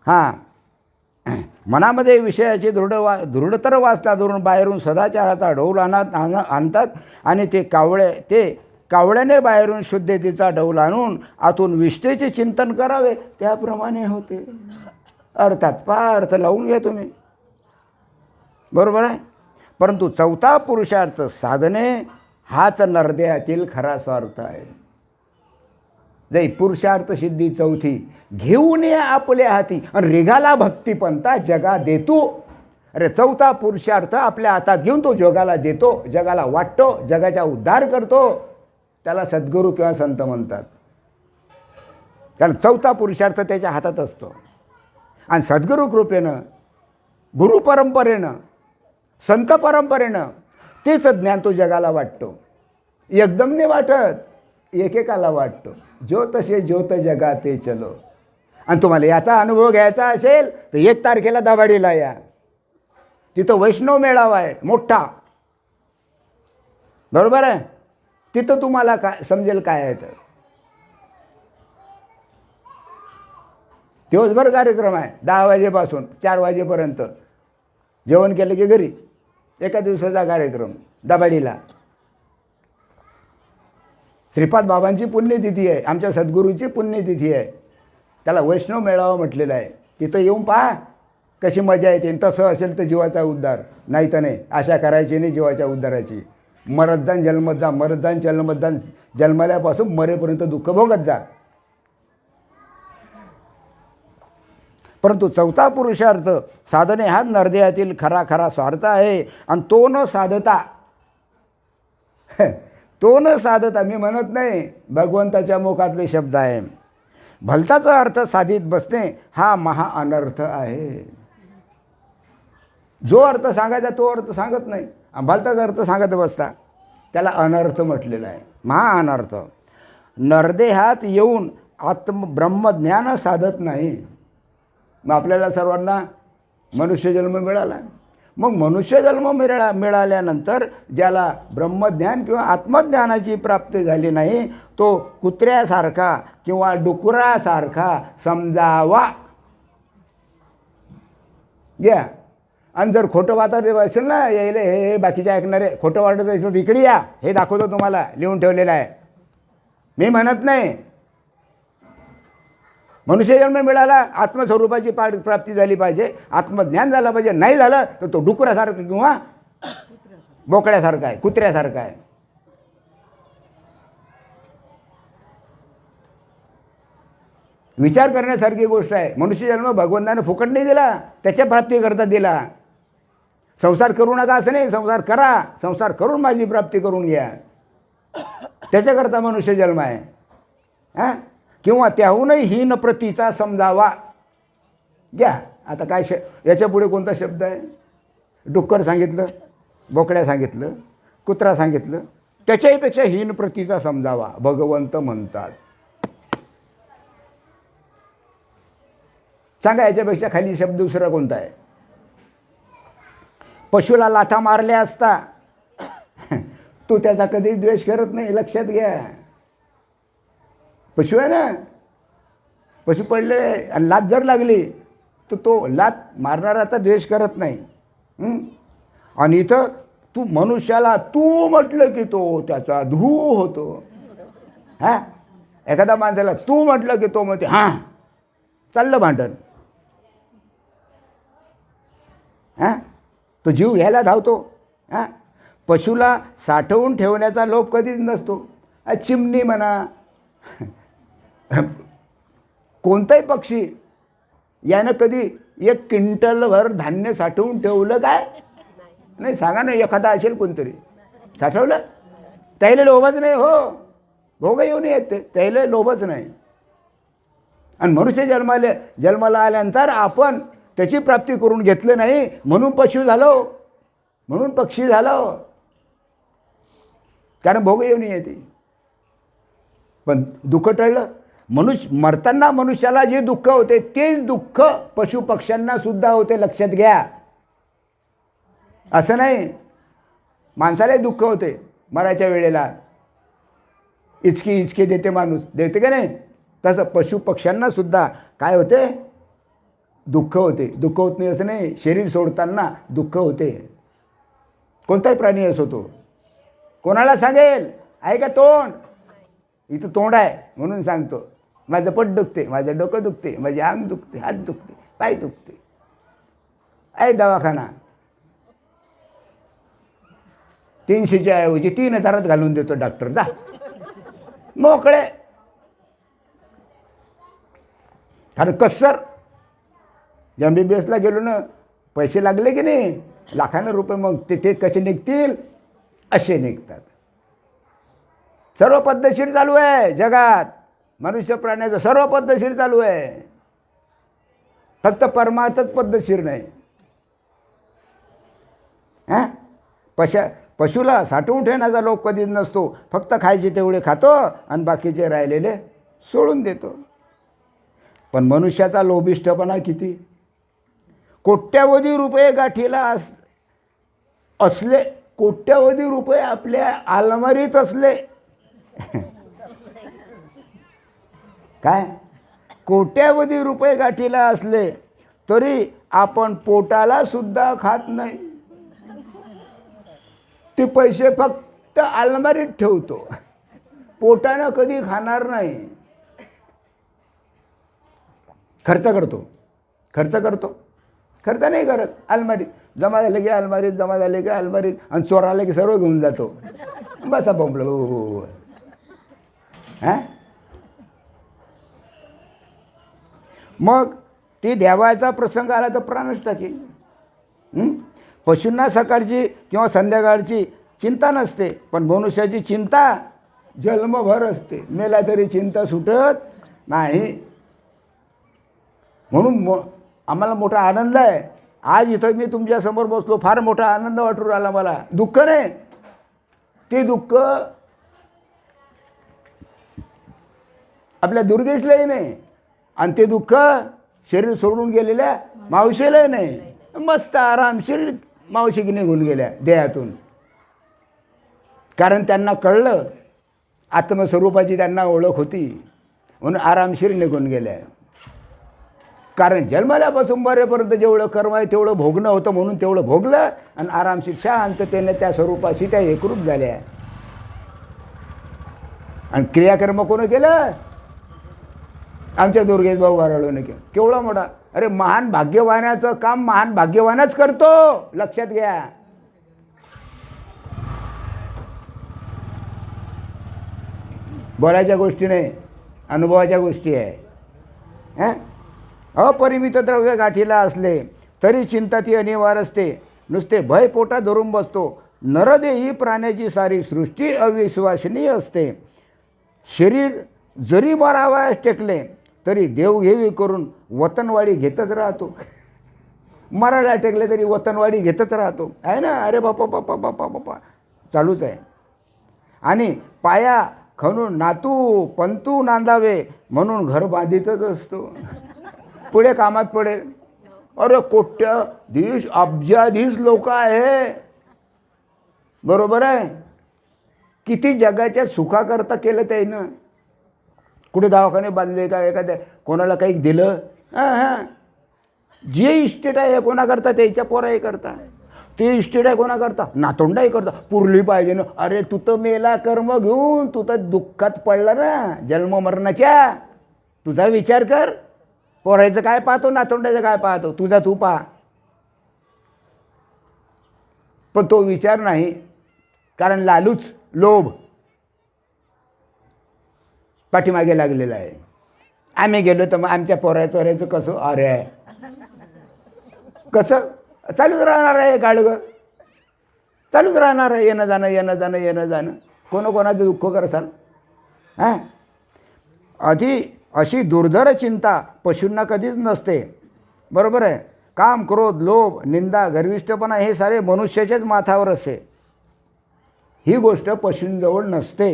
हां, मनामध्ये विषयाची दृढतर वासना धरून बाहेरून सदाचाराचा ढौल आणतात आणि ते कावळ्याने बाहेरून शुद्धतेचा ढौल आणून आतून विष्ठेचे चिंतन करावे त्याप्रमाणे होते. अर्थात पहा, अर्थ लावून घ्या तुम्ही. बरोबर आहे. परंतु चौथा पुरुषार्थ साधने हाच नरदेहातील खरा स्वार्थ आहे. जै पुरुषार्थ सिद्धी चौथी घेऊन ये आपल्या हाती आणि रेगाला भक्तिपंथा जगा देतो. अरे चौथा पुरुषार्थ आपल्या हातात घेऊन तो जगाला देतो, जगाला वाटतो, जगाचा उद्धार करतो. त्याला सद्गुरू किंवा संत म्हणतात. कारण चौथा पुरुषार्थ त्याच्या हातात असतो. आणि सद्गुरू कृपेनं, गुरुपरंपरेनं, संत परंपरेनं तेच ज्ञान तो जगाला वाटतो. एकदम नाही वाटत, एकेकाला वाटतो. ज्योत असे ज्योत जगाते चलो. आणि तुम्हाला याचा अनुभव घ्यायचा असेल तर 1 तारखेला दाभाडीला या. तिथं वैष्णव मेळावा आहे मोठा. बरोबर आहे. तिथं तुम्हाला काय समजेल काय आहे. तर दिवसभर कार्यक्रम आहे, 10 वाजेपासून 4 वाजेपर्यंत. जेवण केलं की घरी. एका दिवसाचा कार्यक्रम दाभाडीला. श्रीपाद बाबांची पुण्यतिथी आहे, आमच्या सद्गुरूची पुण्यतिथी आहे. त्याला वैष्णव मेळावा म्हटलेला आहे. तिथं येऊन पहा कशी मजा येते. तसं असेल तर जीवाचा उद्धार, नाही तर नाही. आशा करायची नाही जीवाच्या उद्धाराची. मरत जा जन्मत जा, मरत जा जन्मत जा, जन्मल्यापासून मरेपर्यंत दुःख भोगत जा. परंतु चौथा पुरुषार्थ साधने हा नरदेहातील खरा खरा स्वार्थ आहे. आणि तो न साधता तो न साधता, मी म्हणत नाही, भगवंताच्या मुखातले शब्द आहे, भलताचा अर्थ साधित बसणे हा महा अनर्थ आहे. जो अर्थ सांगायचा तो अर्थ सांगत नाही, भलताचा अर्थ सांगत बसता, त्याला अनर्थ म्हटलेला आहे, महा अनर्थ. नरदेहात येऊन ब्रह्मज्ञान साधत नाही. मग आपल्याला सर्वांना मनुष्यजन्म मिळाला. मग मनुष्यजन्म मिळाल्यानंतर ज्याला ब्रह्मज्ञान किंवा आत्मज्ञानाची प्राप्ती झाली नाही, तो कुत्र्यासारखा किंवा डुकरासारखा समजावा. घ्या. आणि जर खोटं वाटायचं असेल ना, यायला हे बाकीचे ऐकणारे खोटं वाटत असेल, इकडे या, हे दाखवतो तुम्हाला, लिहून ठेवलेलं आहे. मी म्हणत नाही मनुष्यजन्म मिळाला, आत्मस्वरूपाची प्राप्ती झाली पाहिजे, आत्मज्ञान झालं पाहिजे. नाही झालं तर तो डुकरासारखा किंवा बोकड्यासारखा आहे, कुत्र्यासारखा आहे. विचार करण्यासारखी गोष्ट आहे. मनुष्यजन्म भगवंताने फुकट नाही दिला, त्याच्या प्राप्तीकरता दिला. संसार करू नका असं नाही, संसार करा, संसार करून माझी प्राप्ती करून घ्या, त्याच्याकरता मनुष्यजन्म आहे. हां, किंवा त्याहूनही हीन प्रतीचा समजावा. घ्या. आता काय याच्या पुढे कोणता शब्द आहे? डुक्कर सांगितलं, बोकड्या सांगितलं, कुत्रा सांगितलं, त्याच्याहीपेक्षा हीन प्रतीचा समजावा भगवंत म्हणतात. सांगा याच्यापेक्षा खाली शब्द दुसरा कोणता आहे? पशुला लाथा मारल्या असता तू त्याचा कधीच द्वेष करत नाही, लक्षात घ्या. पशु आहे ना, पशु पडले आणि लात जर लागली तर तो लात मारणाराचा द्वेष करत नाही. आणि इथं तू मनुष्याला तू म्हटलं की तो त्याचा धू होतो. हां, एखाद्या माणसाला तू म्हटलं की तो म्हणते हां, चाललं भांडण. हां, तो जीव घ्यायला धावतो. हां, पशुला साठवून ठेवण्याचा लोभ कधीच नसतो. चिमणी म्हणा, कोणताही पक्षी, यानं कधी 1 क्विंटलभर धान्य साठवून ठेवलं काय? नाही. सांगा ना, एखादा असेल कोणतरी साठवलं, त्याला लोभच नाही. हो, भोग येऊन येते, त्याला लोभच नाही. आणि मनुष्य जन्माला आल्यानंतर आपण त्याची प्राप्ती करून घेतलं नाही, म्हणून पशु झालो, म्हणून पक्षी झालो, कारण भोग येऊन येते. पण दुःख टळलं. मरताना मनुष्याला जे दुःख होते तेच दुःख पशु पक्ष्यांना सुद्धा होते, लक्षात घ्या. असं नाही माणसालाही दुःख होते मरायच्या वेळेला, इचकी देते माणूस, देते का नाही? तसं पशु पक्ष्यांना सुद्धा काय होते? दुःख होते. दुःख होत नाही असं नाही, शरीर सोडताना दुःख होते. कोणताही प्राणी असो तो. कोणाला सांगेल आहे का तोंड? इथं तोंड आहे म्हणून सांगतो. माझं पोट दुखते, माझं डोकं दुखते, माझे अंग दुखते, हात दुखते, पाय दुखते, आहे दवाखाना. 300च्या ऐवजी 3000 घालून देतो डॉक्टर, जा मोकळे. कारण कसर MBBSला गेलो ना, पैसे लागले की नाही, लाखानं रुपये, मग ते कसे निघतील? असे निघतात. सर्व पद्धतशीर चालू आहे जगात, मनुष्य प्राण्याचं सर्व पद्धतशीर चालू आहे, फक्त परमार्थच पद्धतशीर नाही. हां, पशुला साठवून ठेवण्याचा लोभ कधीच नसतो, फक्त खायचे तेवढे खातो आणि बाकीचे राहिलेले सोडून देतो. पण मनुष्याचा लोभिष्ठपणा किती! कोट्यावधी रुपये गाठीला असले, कोट्यावधी रुपये आपल्या अलमारीत असले, काय कोट्यावधी रुपये गाठीला असले तरी आपण पोटाला सुद्धा खात नाही. ते पैसे फक्त अलमारीत ठेवतो, पोटानं कधी खाणार नाही. खर्च करतो खर्च नाही करत. अलमारीत जमा झाले की अलमारीत, जमा झाले की अलमारीत, आणि चोर आले की सर्व घेऊन जातो. बसा बोंबलं हो. हां, मग ती देवाचा प्रसंग आला तर प्राणच टाकेल. पशूंना सकाळची किंवा संध्याकाळची चिंता नसते, पण मनुष्याची चिंता जन्मभर असते. मेला तरी चिंता सुटत नाही. म्हणून आम्हाला मोठा आनंद आहे. आज इथं मी तुमच्यासमोर बसलो, फार मोठा आनंद वाटून राहिला मला. दुःख नाही, ते दुःख आपल्या दुर्गेशलाही नाही, आणि ते दुःख शरीर सोडून गेलेल्या मावशीलाही नाही. मस्त आरामशीर मावशी निघून गेल्या देहातून. कारण त्यांना कळलं, आत्मस्वरूपाची त्यांना ओळख होती, म्हणून आरामशीर निघून गेल्या. कारण जन्मल्यापासून मरेपर्यंत जेवढं कर्म आहे तेवढं भोगणं होतं, म्हणून तेवढं भोगलं, आणि आरामशीर शांततेने त्या स्वरूपाशी त्या एकरूप झाल्या. आणि क्रियाकर्म कोण केलं? आमच्या दुर्गेश भाऊ वराळूने केलं. केवढा मोठा! अरे महान भाग्यवानाचं काम महान भाग्यवानच करतो, लक्षात घ्या. बोलायच्या गोष्टी नाही, अनुभवाच्या गोष्टी आहे. हां, अपरिमित द्रव्य गाठीला असले तरी चिंता ती अनिवार्य असते. नुसते भय पोटात धरून बसतो. नरदेही प्राण्याची सारी सृष्टी अविश्वसनीय असते. शरीर जरी मरावयास टेकले तरी देवघेवी करून वतनवाडी घेतच राहतो. मरायला टेकले तरी वतनवाडी घेतच राहतो, आहे ना. अरे बापा बापा बापा बापा चालूच आहे. आणि पाया खणून नातू पंतू नांदावे म्हणून घर बांधितच असतो. पुढे कामात पडेल. अरे कोट्याधीश अब्जाधीश लोक आहे, बरोबर आहे. किती जगाच्या सुखाकरता केलं त्यानं. कुठे दवाखाने बांधले का, एखाद्या कोणाला काही दिलं. हां हां, जे इस्टेट आहे हे कोणाकरता? त्याच्या पोराही करता. ते इस्टेट आहे कोणाकरता? नातोंडाही करता. पुरली पाहिजे ना. अरे तू तर मेला कर्म घेऊन, तू तर दुःखात पडला ना जन्म मरणाच्या. तुझा विचार कर. पोरायचं काय पाहतो, नातोंडाचं काय पाहतो? तुझा तू पहा. पण तो विचार नाही, कारण लालूच, लोभ पाठीमागे लागलेला आहे. आम्ही गेलो तर मग आमच्या पोरायचं कसं? अरे कसं चालूच राहणार आहे गाडगं, चालूच राहणार आहे. येणं जाणं येणं जाणं येणं जाणं. कोणाचं दुःख करसाल? हां, अशी दुर्धर चिंता पशूंना कधीच नसते, बरोबर आहे. काम, क्रोध, लोभ, निंदा, गर्विष्ठपणा हे सारे मनुष्याच्याच माथावर असते. ही गोष्ट पशूंजवळ नसते,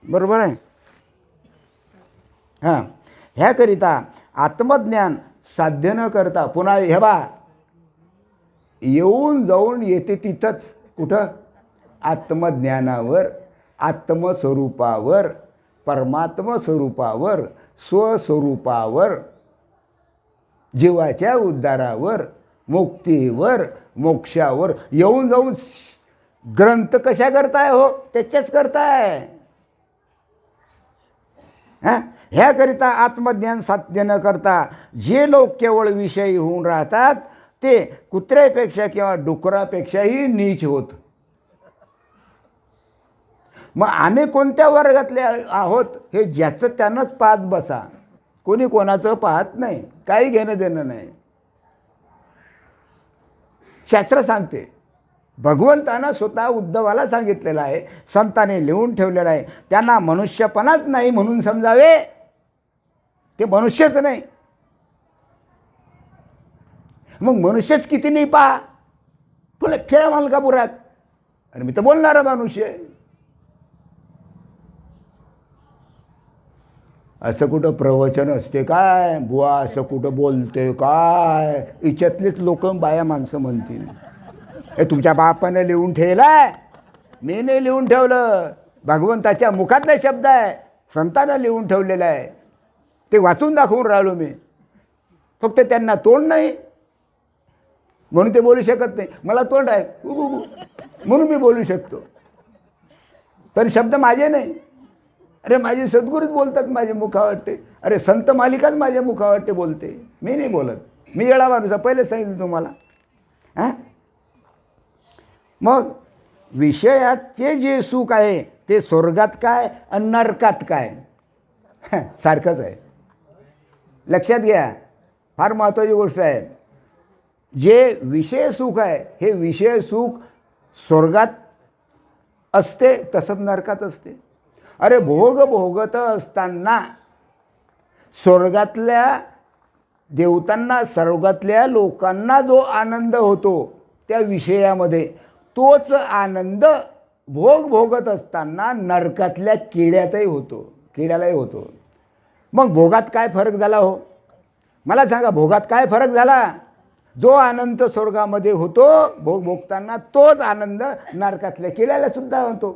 बरोबर आहे. हां, ह्याकरिता आत्मज्ञान साध्य न करता, पुन्हा हे बा येऊन जाऊन येते तिथंच. कुठं? आत्मज्ञानावर, आत्मस्वरूपावर, परमात्म स्वरूपावर, स्वस्वरूपावर, जीवाच्या उद्धारावर, मुक्तीवर, मोक्षावर येऊन जाऊन ग्रंथ कशा करताय हो? त्याच्याच करताय. हां, ह्याकरिता आत्मज्ञान साध्य न करता जे लोक केवळ विषयी होऊन राहतात ते कुत्र्यापेक्षा किंवा डुकरापेक्षाही नीच होत. मग आम्ही कोणत्या वर्गातले आहोत हे ज्याचं त्यानंच पाहत बसा. कोणी कोणाचं पाहत नाही, काही घेणं देणं नाही. शास्त्र सांगते, भगवंतानं स्वतः उद्धवाला सांगितलेलं आहे, संतांनी लिहून ठेवलेलं आहे. त्यांना मनुष्यपणाच नाही म्हणून समजावे. ते मनुष्यच नाही. मग मनुष्यच किती नाही पहा. फुले फिरा मालकापुरात. अरे मी तर बोलणारा मनुष्य आहे. असं कुठं प्रवचन असते काय? बुवा असं कुठं बोलते काय? हिच्यातलेच लोक बाया माणसं म्हणतील, हे तुमच्या बापाने लिहून ठेवलाय, मी नाही लिहून ठेवलं. भगवंताच्या मुखातले शब्द आहे, संतांना लिहून ठेवलेलं आहे. ते वाचून दाखवून राहिलो मी. फक्त त्यांना तोंड नाही म्हणून ते बोलू शकत नाही. मला तोंड आहे म्हणून मी बोलू शकतो, पण शब्द माझे नाही. अरे माझे सद्गुरूच बोलतात माझ्या मुखावाटे. अरे संत मालिकाच माझ्या मुखावाटे बोलते, मी नाही बोलत. मी येडा माणूस आहे, पहिलेच सांगितलं तुम्हाला. हां, मग विषयाचे जे सुख आहे ते स्वर्गात काय आणि नरकात काय सारखंच आहे. लक्षात घ्या, फार महत्त्वाची गोष्ट आहे. जे विषय सुख आहे हे विषय सुख स्वर्गात असते तसंच नरकात असते. अरे भोग भोगत असताना स्वर्गातल्या देवतांना, स्वर्गातल्या लोकांना जो आनंद होतो त्या विषयामध्ये, तोच आनंद भोग भोगत असताना नरकातल्या किड्यातही होतो, किड्यालाही होतो. मग भोगात काय फरक झाला हो? मला सांगा, भोगात काय फरक झाला? जो आनंद स्वर्गामध्ये होतो भोग भोगताना, तोच आनंद नरकातल्या किड्याला सुद्धा होतो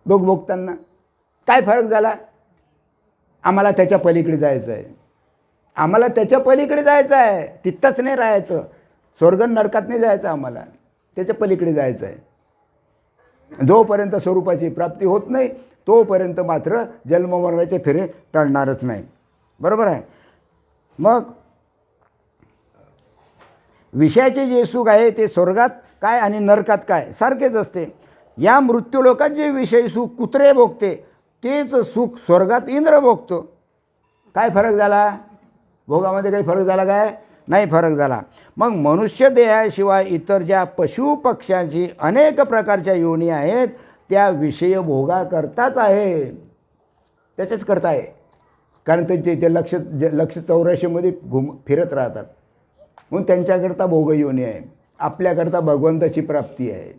भोग भोगताना. काय फरक झाला? आम्हाला त्याच्या पलीकडे जायचं आहे, आम्हाला त्याच्या पलीकडे जायचं आहे. तिथंच नाही राहायचं, स्वर्ग नरकात नाही जायचं, आम्हाला त्याच्या पलीकडे जायचं आहे. जोपर्यंत स्वरूपाची प्राप्ती होत नाही तोपर्यंत मात्र जन्ममरणाचे फेरे टळणारच नाही. बरोबर आहे. मग विषयाचे जे सुख आहे ते स्वर्गात काय आणि नरकात काय सारखेच असते. या मृत्यूलोकात जे विषय सुख कुत्रे भोगते तेच सुख स्वर्गात इंद्र भोगतो. काय फरक झाला? भोगामध्ये काही फरक झाला काय? नाही फरक झाला. मग मनुष्य देहाशिवाय इतर ज्या पशु पक्ष्यांची अनेक प्रकारच्या योनी आहेत त्या विषय भोगाकरताच आहे, त्याच्याच करता आहे. कारण ते लक्ष 84मध्ये फिरत राहतात, म्हणून त्यांच्याकरता भोगयोनी आहे. आपल्याकरता भगवंताची प्राप्ती आहे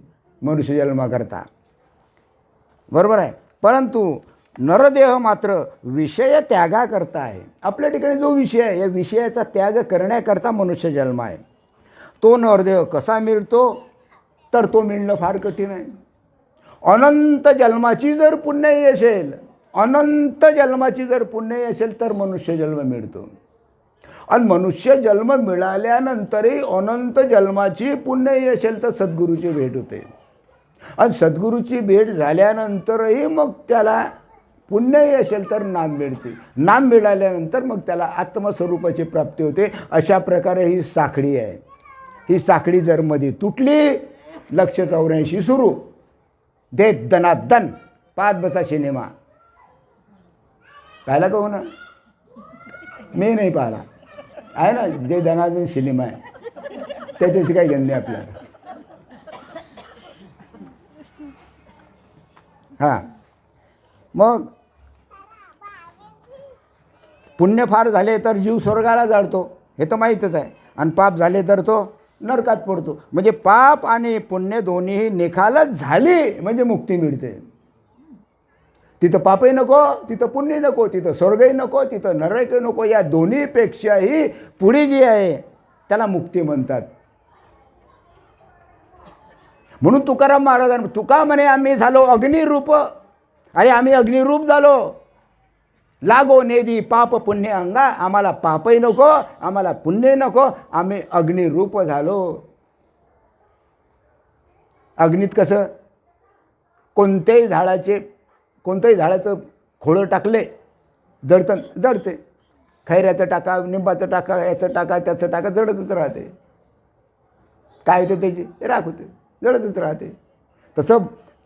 मनुष्य जन्माकरता. बरोबर आहे. परंतु नरदेह मात्र विषय त्यागाकरता आहे. आपल्या ठिकाणी जो विषय आहे या विषयाचा त्याग करण्याकरता मनुष्य जन्म आहे. तो नरदेह कसा मिळतो? तर तो मिळणं फार कठीण आहे. अनंत जन्माची जर पुण्य असेल, अनंत जन्माची जर पुण्य असेल तर मनुष्य जन्म मिळतो. आणि मनुष्य जन्म मिळाल्यानंतरही अनंत जन्माची पुण्य असेल तर सद्गुरूची भेट होते. आणि सद्गुरूची भेट झाल्यानंतरही मग त्याला पुण्यही असेल तर नाम मिळते. नाम मिळाल्यानंतर मग त्याला आत्मस्वरूपाची प्राप्ती होते. अशा प्रकारे ही साखळी आहे. ही साखळी जर मध्ये तुटली, लक्ष 84 सुरू, दे दनादन पाच बसा सिनेमा पाहिला का? हो ना, मी नाही पाहिला आहे ना, जे दनादन सिनेमा आहे त्याच्याशी काही घेणं नाही आपल्याला. हां, मग पुण्य फार झाले तर जीव स्वर्गाला जाळतो, हे तर माहीतच आहे. आणि पाप झाले तर तो नरकात पडतो. म्हणजे पाप आणि पुण्य दोन्हीही निखालच झाली म्हणजे मुक्ती मिळते. तिथं पापही नको, तिथं पुण्य नको, तिथं स्वर्गही नको, तिथं नरकही नको. या दोन्हीपेक्षाही पुढे जी आहे त्याला मुक्ती म्हणतात. म्हणून तुकाराम महाराजांनी, तुका म्हणे आम्ही झालो अग्निरूप. अरे आम्ही अग्निरूप झालो. लागो नेदी पाप पुण्य अंगा. आम्हाला पापही नको, आम्हाला पुण्य नको, आम्ही अग्निरूप झालो. अग्नीत कसं? कोणत्याही झाडाचं खोळं टाकले जडतं, जडते. खैऱ्याचं टाका, निंबाचं टाका, याचं टाका, त्याचं टाका, जडतच राहते. काय होते? त्याची राख होते, जडतच राहते.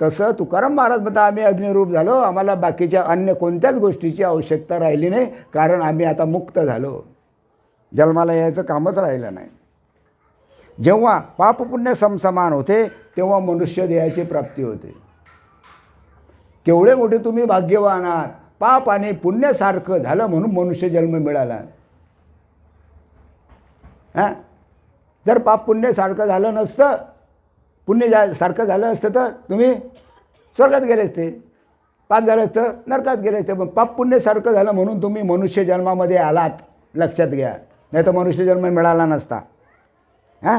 तसं तुकाराम महाराज म्हणतात आम्ही अग्निरूप झालो. आम्हाला बाकीच्या अन्य कोणत्याच गोष्टीची आवश्यकता राहिली नाही, कारण आम्ही आता मुक्त झालो. जन्माला यायचं कामच राहिलं नाही. जेव्हा पापपुण्य समसमान होते तेव्हा मनुष्य देहाची प्राप्ती होते. केवढे मोठे तुम्ही भाग्यवान आहात. पाप आणि पुण्यासारखं झालं म्हणून मनुष्य जन्म मिळाला. हां, जर पाप पुण्यासारखं झालं नसतं, सारखं झालं असतं तर तुम्ही स्वर्गात गेले असते, पाप झालं असतं नरकात गेले असते. पण पाप पुण्यासारखं झालं म्हणून तुम्ही मनुष्य जन्मामध्ये आलात, लक्षात घ्या. नाही तर मनुष्य जन्म मिळाला नसता. हां,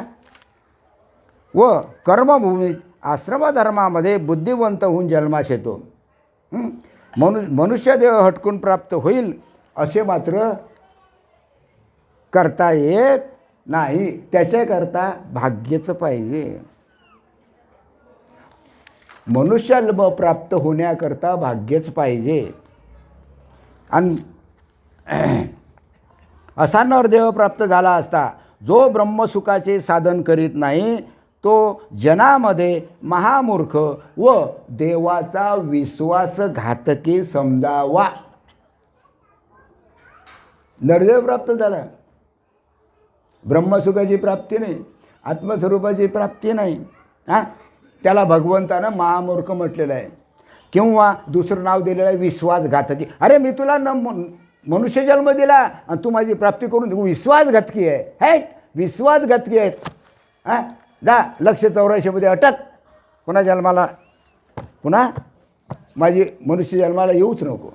व कर्मभूमीत आश्रमधर्मामध्ये बुद्धिवंत होऊन जन्मास येतो. मनुष्य देह हटकून प्राप्त होईल असे मात्र करता येत नाही. त्याच्याकरता भाग्यच पाहिजे. मनुष्य प्राप्त होण्याकरता भाग्यच पाहिजे. आणि असा नरदेह प्राप्त झाला असता जो ब्रह्मसुखाचे साधन करीत नाही तो जनामध्ये महामूर्ख व देवाचा विश्वासघातकी समजावा. नरदेह प्राप्त झाला, ब्रह्मसुखाची प्राप्ती नाही, आत्मस्वरूपाची प्राप्ती नाही, हां, त्याला भगवंतानं महामूर्ख म्हटलेलं आहे. किंवा दुसरं नाव दिलेलं आहे विश्वासघातकी. अरे मी तुला मनुष्य जन्म दिला आणि तू माझी प्राप्ती करून विश्वासघातकी आहे. हॅट, विश्वासघातकी आहेत. हां, जा 184 अटक, पुन्हा जन्माला पुन्हा माझी मनुष्य जन्माला येऊच नको.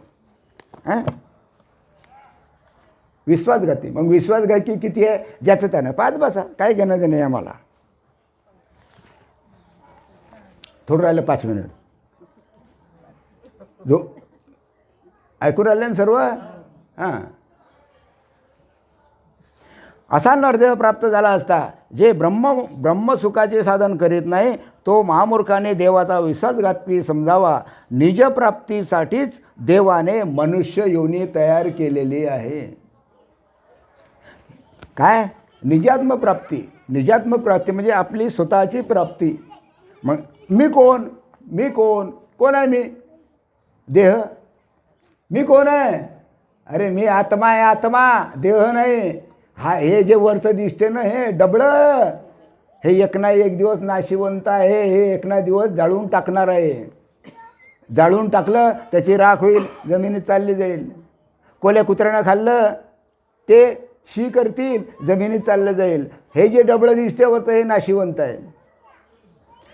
हां, विश्वासघाती. मग विश्वासघाती किती आहे? ज्याचं त्यानं पाहत बसा, काय घेणं देणं आहे आम्हाला. थोडं राहिलं 5 मिनिट. जो ऐकून राहिले ना सर्व? हां, असा नरदेह प्राप्त झाला असता जे ब्रह्मसुखाचे साधन करीत नाही तो महामूर्खाने देवाचा विश्वासघातकी समजावा. निजप्राप्तीसाठीच देवाने मनुष्य योनी तयार केलेली आहे. काय? निजात्मप्राप्ती. निजात्मप्राप्ती म्हणजे आपली स्वतःची प्राप्ती. मग मी कोण? मी कोण? कोण आहे मी? देह. मी कोण आहे? अरे मी आत्मा आहे, आत्मा, देह नाही. हा, हे जे वरचं दिसते ना, हे डबळं, हे एक ना एक दिवस नाशिवंत आहे. हे एक ना दिवस जाळून टाकणार आहे. जाळून टाकलं त्याची राख होईल, जमिनीत चालली जाईल. कोल्या कुत्र्यानं खाल्लं ते शी करतील, जमिनीत चाललं जाईल. हे जे डबळं दिसते वरचं हे नाशिवंत आहे.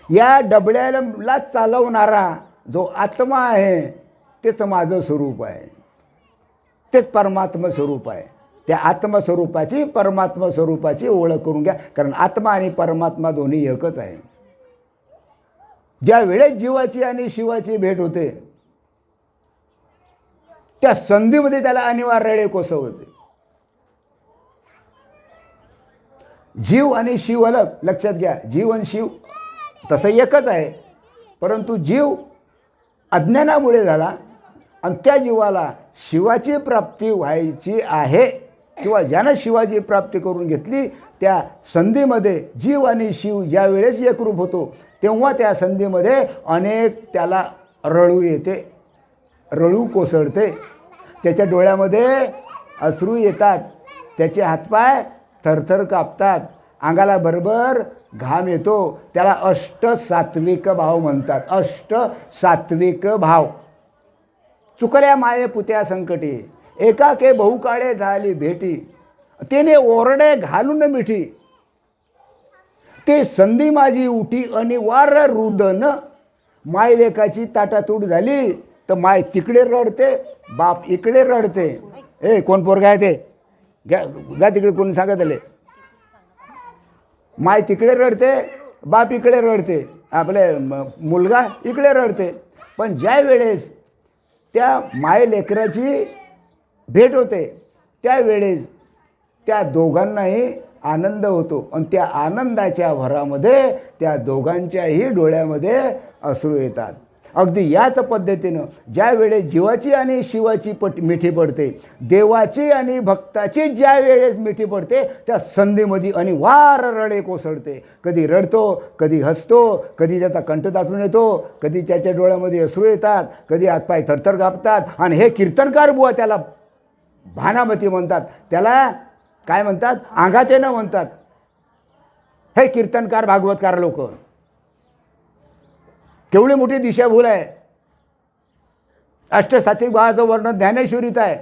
या डबळ्याला चालवणारा जो आत्मा आहे तेच माझं स्वरूप आहे, तेच परमात्म स्वरूप आहे. त्या आत्मस्वरूपाची परमात्मा स्वरूपाची ओळख करून घ्या, कारण आत्मा आणि परमात्मा दोन्ही एकच आहे. ज्या वेळेस जीवाची आणि शिवाची भेट होते त्या संधीमध्ये त्याला अनिवार्य कोसवते. जीव आणि शिव अलग, लक्षात घ्या. जीव आणि शिव तसं एकच आहे, परंतु जीव अज्ञानामुळे झाला आणि त्या जीवाला शिवाची प्राप्ती व्हायची आहे किंवा ज्यानं शिवाची प्राप्ती करून घेतली त्या संधीमध्ये जीव आणि शिव ज्या वेळेस एकरूप होतो तेव्हा त्या संधीमध्ये अनेक त्याला रळू येते, रळू कोसळते. त्याच्या डोळ्यामध्ये अश्रू येतात, त्याचे हातपाय थरथर कापतात, अंगाला बरोबर घाम येतो. त्याला अष्टसात्विक भाव म्हणतात. अष्टसात्विक भाव. चुकल्या माये पुत्या संकटी, एकाके बहुकाळे झाली भेटी, तिने ओरडे घालून मिठी, ते संधी माझी उठी अनिवार्य रुदन. माय लेकाची ताटातूट झाली तर माय तिकडे रडते, बाप इकडे रडते. ए कोण पोरगा आहे ते? घ्या तिकडे, कोणी सांगत आले. माय तिकडे रडते, बाप इकडे रडते, आपले मुलगा इकडे रडते. पण ज्या वेळेस त्या माय लेकराची भेट होते त्यावेळेस त्या दोघांनाही आनंद होतो आणि त्या आनंदाच्या भरामध्ये त्या दोघांच्याही डोळ्यामध्ये अश्रू येतात. अगदी याच पद्धतीनं ज्या वेळेस जीवाची आणि शिवाची मिठी पडते, देवाची आणि भक्ताची ज्या वेळेस मिठी पडते त्या संधीमध्ये अनिवार्य रडे कोसळते. कधी रडतो, कधी हसतो, कधी त्याचा कंठ दाटून येतो, कधी त्याच्या डोळ्यामध्ये अश्रू येतात, कधी हातपाय थरथर कापतात. आणि हे कीर्तनकार बुवा त्याला भानामती म्हणतात, त्याला काय म्हणतात? आंगातेनं म्हणतात. हे कीर्तनकार भागवतकार लोक. केवढी मोठी दिशाभूल आहे. अष्टसात्विक भावाचं वर्णन ज्ञानेश्वरीत आहे.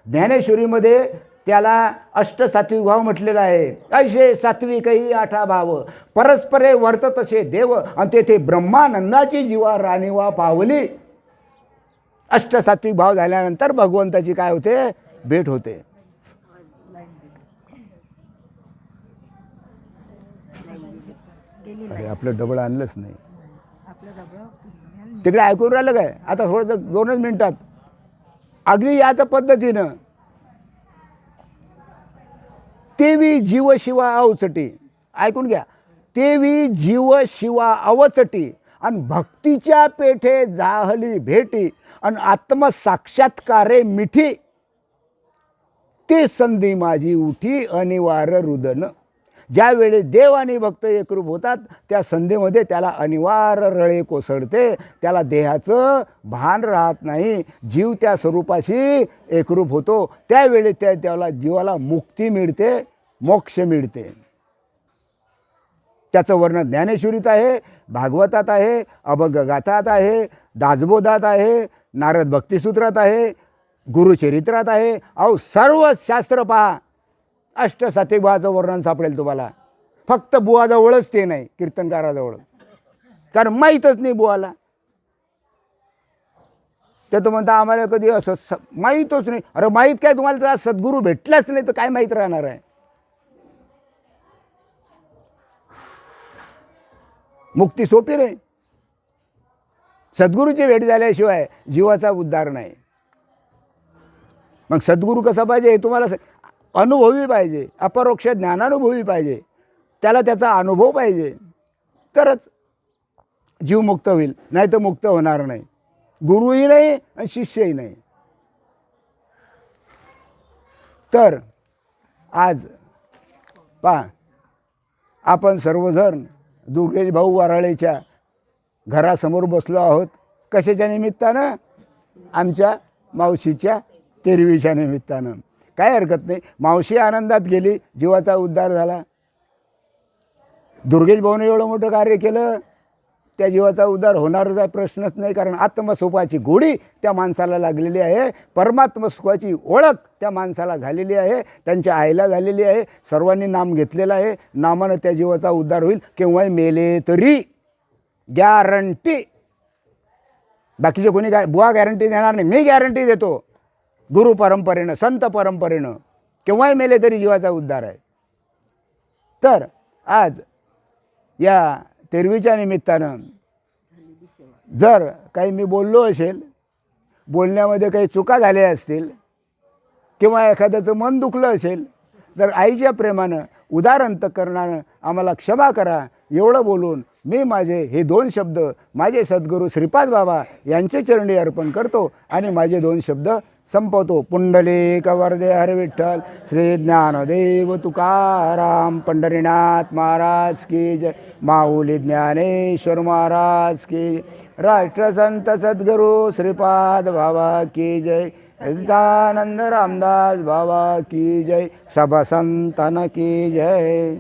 ज्ञानेश्वरीमध्ये त्याला अष्टसात्विक भाव म्हटलेला आहे. असे सात्विकही 8 भाव, परस्परे वर्तत असे देव, आणि तेथे ब्रह्मानंदाची जीवा राणीवा पावली. अष्टसात्विक भाव झाल्यानंतर भगवंताची काय होते? भेट होते. अरे आपलं डबळ आणलंच नाही. तिकडे ऐकून राहिलं काय? आता थोडंसं 2च मिनिटात अगदी याच पद्धतीनं तेवी जीव शिवा अवचटी. ऐकून घ्या. तेवी जीव शिवा अवचटी आणि भक्तीच्या पेठे जाहली भेटी आणि आत्मसाक्षात्कारे मिठी. ती संधी माझी उठी अनिवार्य रुदन. ज्यावेळी देव आणि भक्त एकरूप होतात त्या संधीमध्ये त्याला अनिवार्य रळे कोसळते, त्याला देहाचं भान राहत नाही, जीव त्या स्वरूपाशी एकरूप होतो. त्यावेळी त्याला जीवाला मुक्ती मिळते, मोक्ष मिळते. त्याचं वर्णन ज्ञानेश्वरीत आहे, भागवतात आहे, अभंगगाथात आहे, दासबोधात आहे, नारद भक्तिसूत्रात आहे, गुरुचरित्रात आहे. अहो सर्व शास्त्र पहा, अष्टसात्विक बुवाचं वर्णन सापडेल तुम्हाला. फक्त बुवाजवळच ते नाही, कीर्तनकाराजवळ, कारण माहीतच नाही बुवाला. ते तर म्हणता आम्हाला कधी असं माहीतच नाही. अरे माहीत काय, तुम्हाला सद्गुरू भेटलाच नाही तर काय माहीत राहणार आहे. मुक्ती सोपी नाही, सद्गुरूची भेट झाल्याशिवाय जीवाचा उद्धार नाही. मग सद्गुरू कसा पाहिजे हे तुम्हाला अनुभवी पाहिजे, अपरोक्ष ज्ञानानुभवी पाहिजे, त्याला त्याचा अनुभव पाहिजे, तरच जीव मुक्त होईल, नाही तर मुक्त होणार नाही. गुरुही नाही आणि शिष्यही नाही. तर आज पहा, आपण सर्वजण दुर्गेश भाऊ वराळेच्या घरासमोर बसलो आहोत. कशाच्या निमित्तानं? आमच्या मावशीच्या तेरवीच्या निमित्तानं. काय हरकत नाही, मावशी आनंदात गेली, जीवाचा उद्धार झाला. दुर्गेश भाऊने एवढं मोठं कार्य केलं, त्या जीवाचा उद्धार होणारच आहे, प्रश्नच नाही. कारण आत्मसुखाची गोडी त्या माणसाला लागलेली आहे, परमात्म सुखाची ओळख त्या माणसाला झालेली आहे, त्यांच्या आईला झालेली आहे. सर्वांनी नाम घेतलेलं आहे, नामानं त्या जीवाचा उद्धार होईल. केव्हाही मेले तरी गॅरंटी. बाकीचे कोणी बुवा गॅरंटी देणार नाही, मी गॅरंटी देतो. गुरु परंपरेनं, संत परंपरेनं केव्हाही मेले तरी जीवाचा उद्धार आहे. तर आज या तेरवीच्या निमित्तानं जर काही मी बोललो असेल, बोलण्यामध्ये काही चुका झाल्या असतील किंवा एखाद्याचं मन दुखलं असेल, तर आईच्या प्रेमानं उदार अंतःकरणानं आम्हाला क्षमा करा. एवढं बोलून मी माझे हे 2 शब्द माझे सद्गुरू श्रीपाद बाबा यांचे चरणी अर्पण करतो आणि माझे 2 शब्द संपवतो. पुंडलिक वरदे हर विठ्ठल, श्री ज्ञानदेव तुकाराम पंढरीनाथ महाराज की जय, माऊली ज्ञानेश्वर महाराज की जय, राष्ट्रसंत सद्गुरू श्रीपाद बाबा की जय, सच्चिदानंद रामदास बाबा की जय, सब संतन की जय.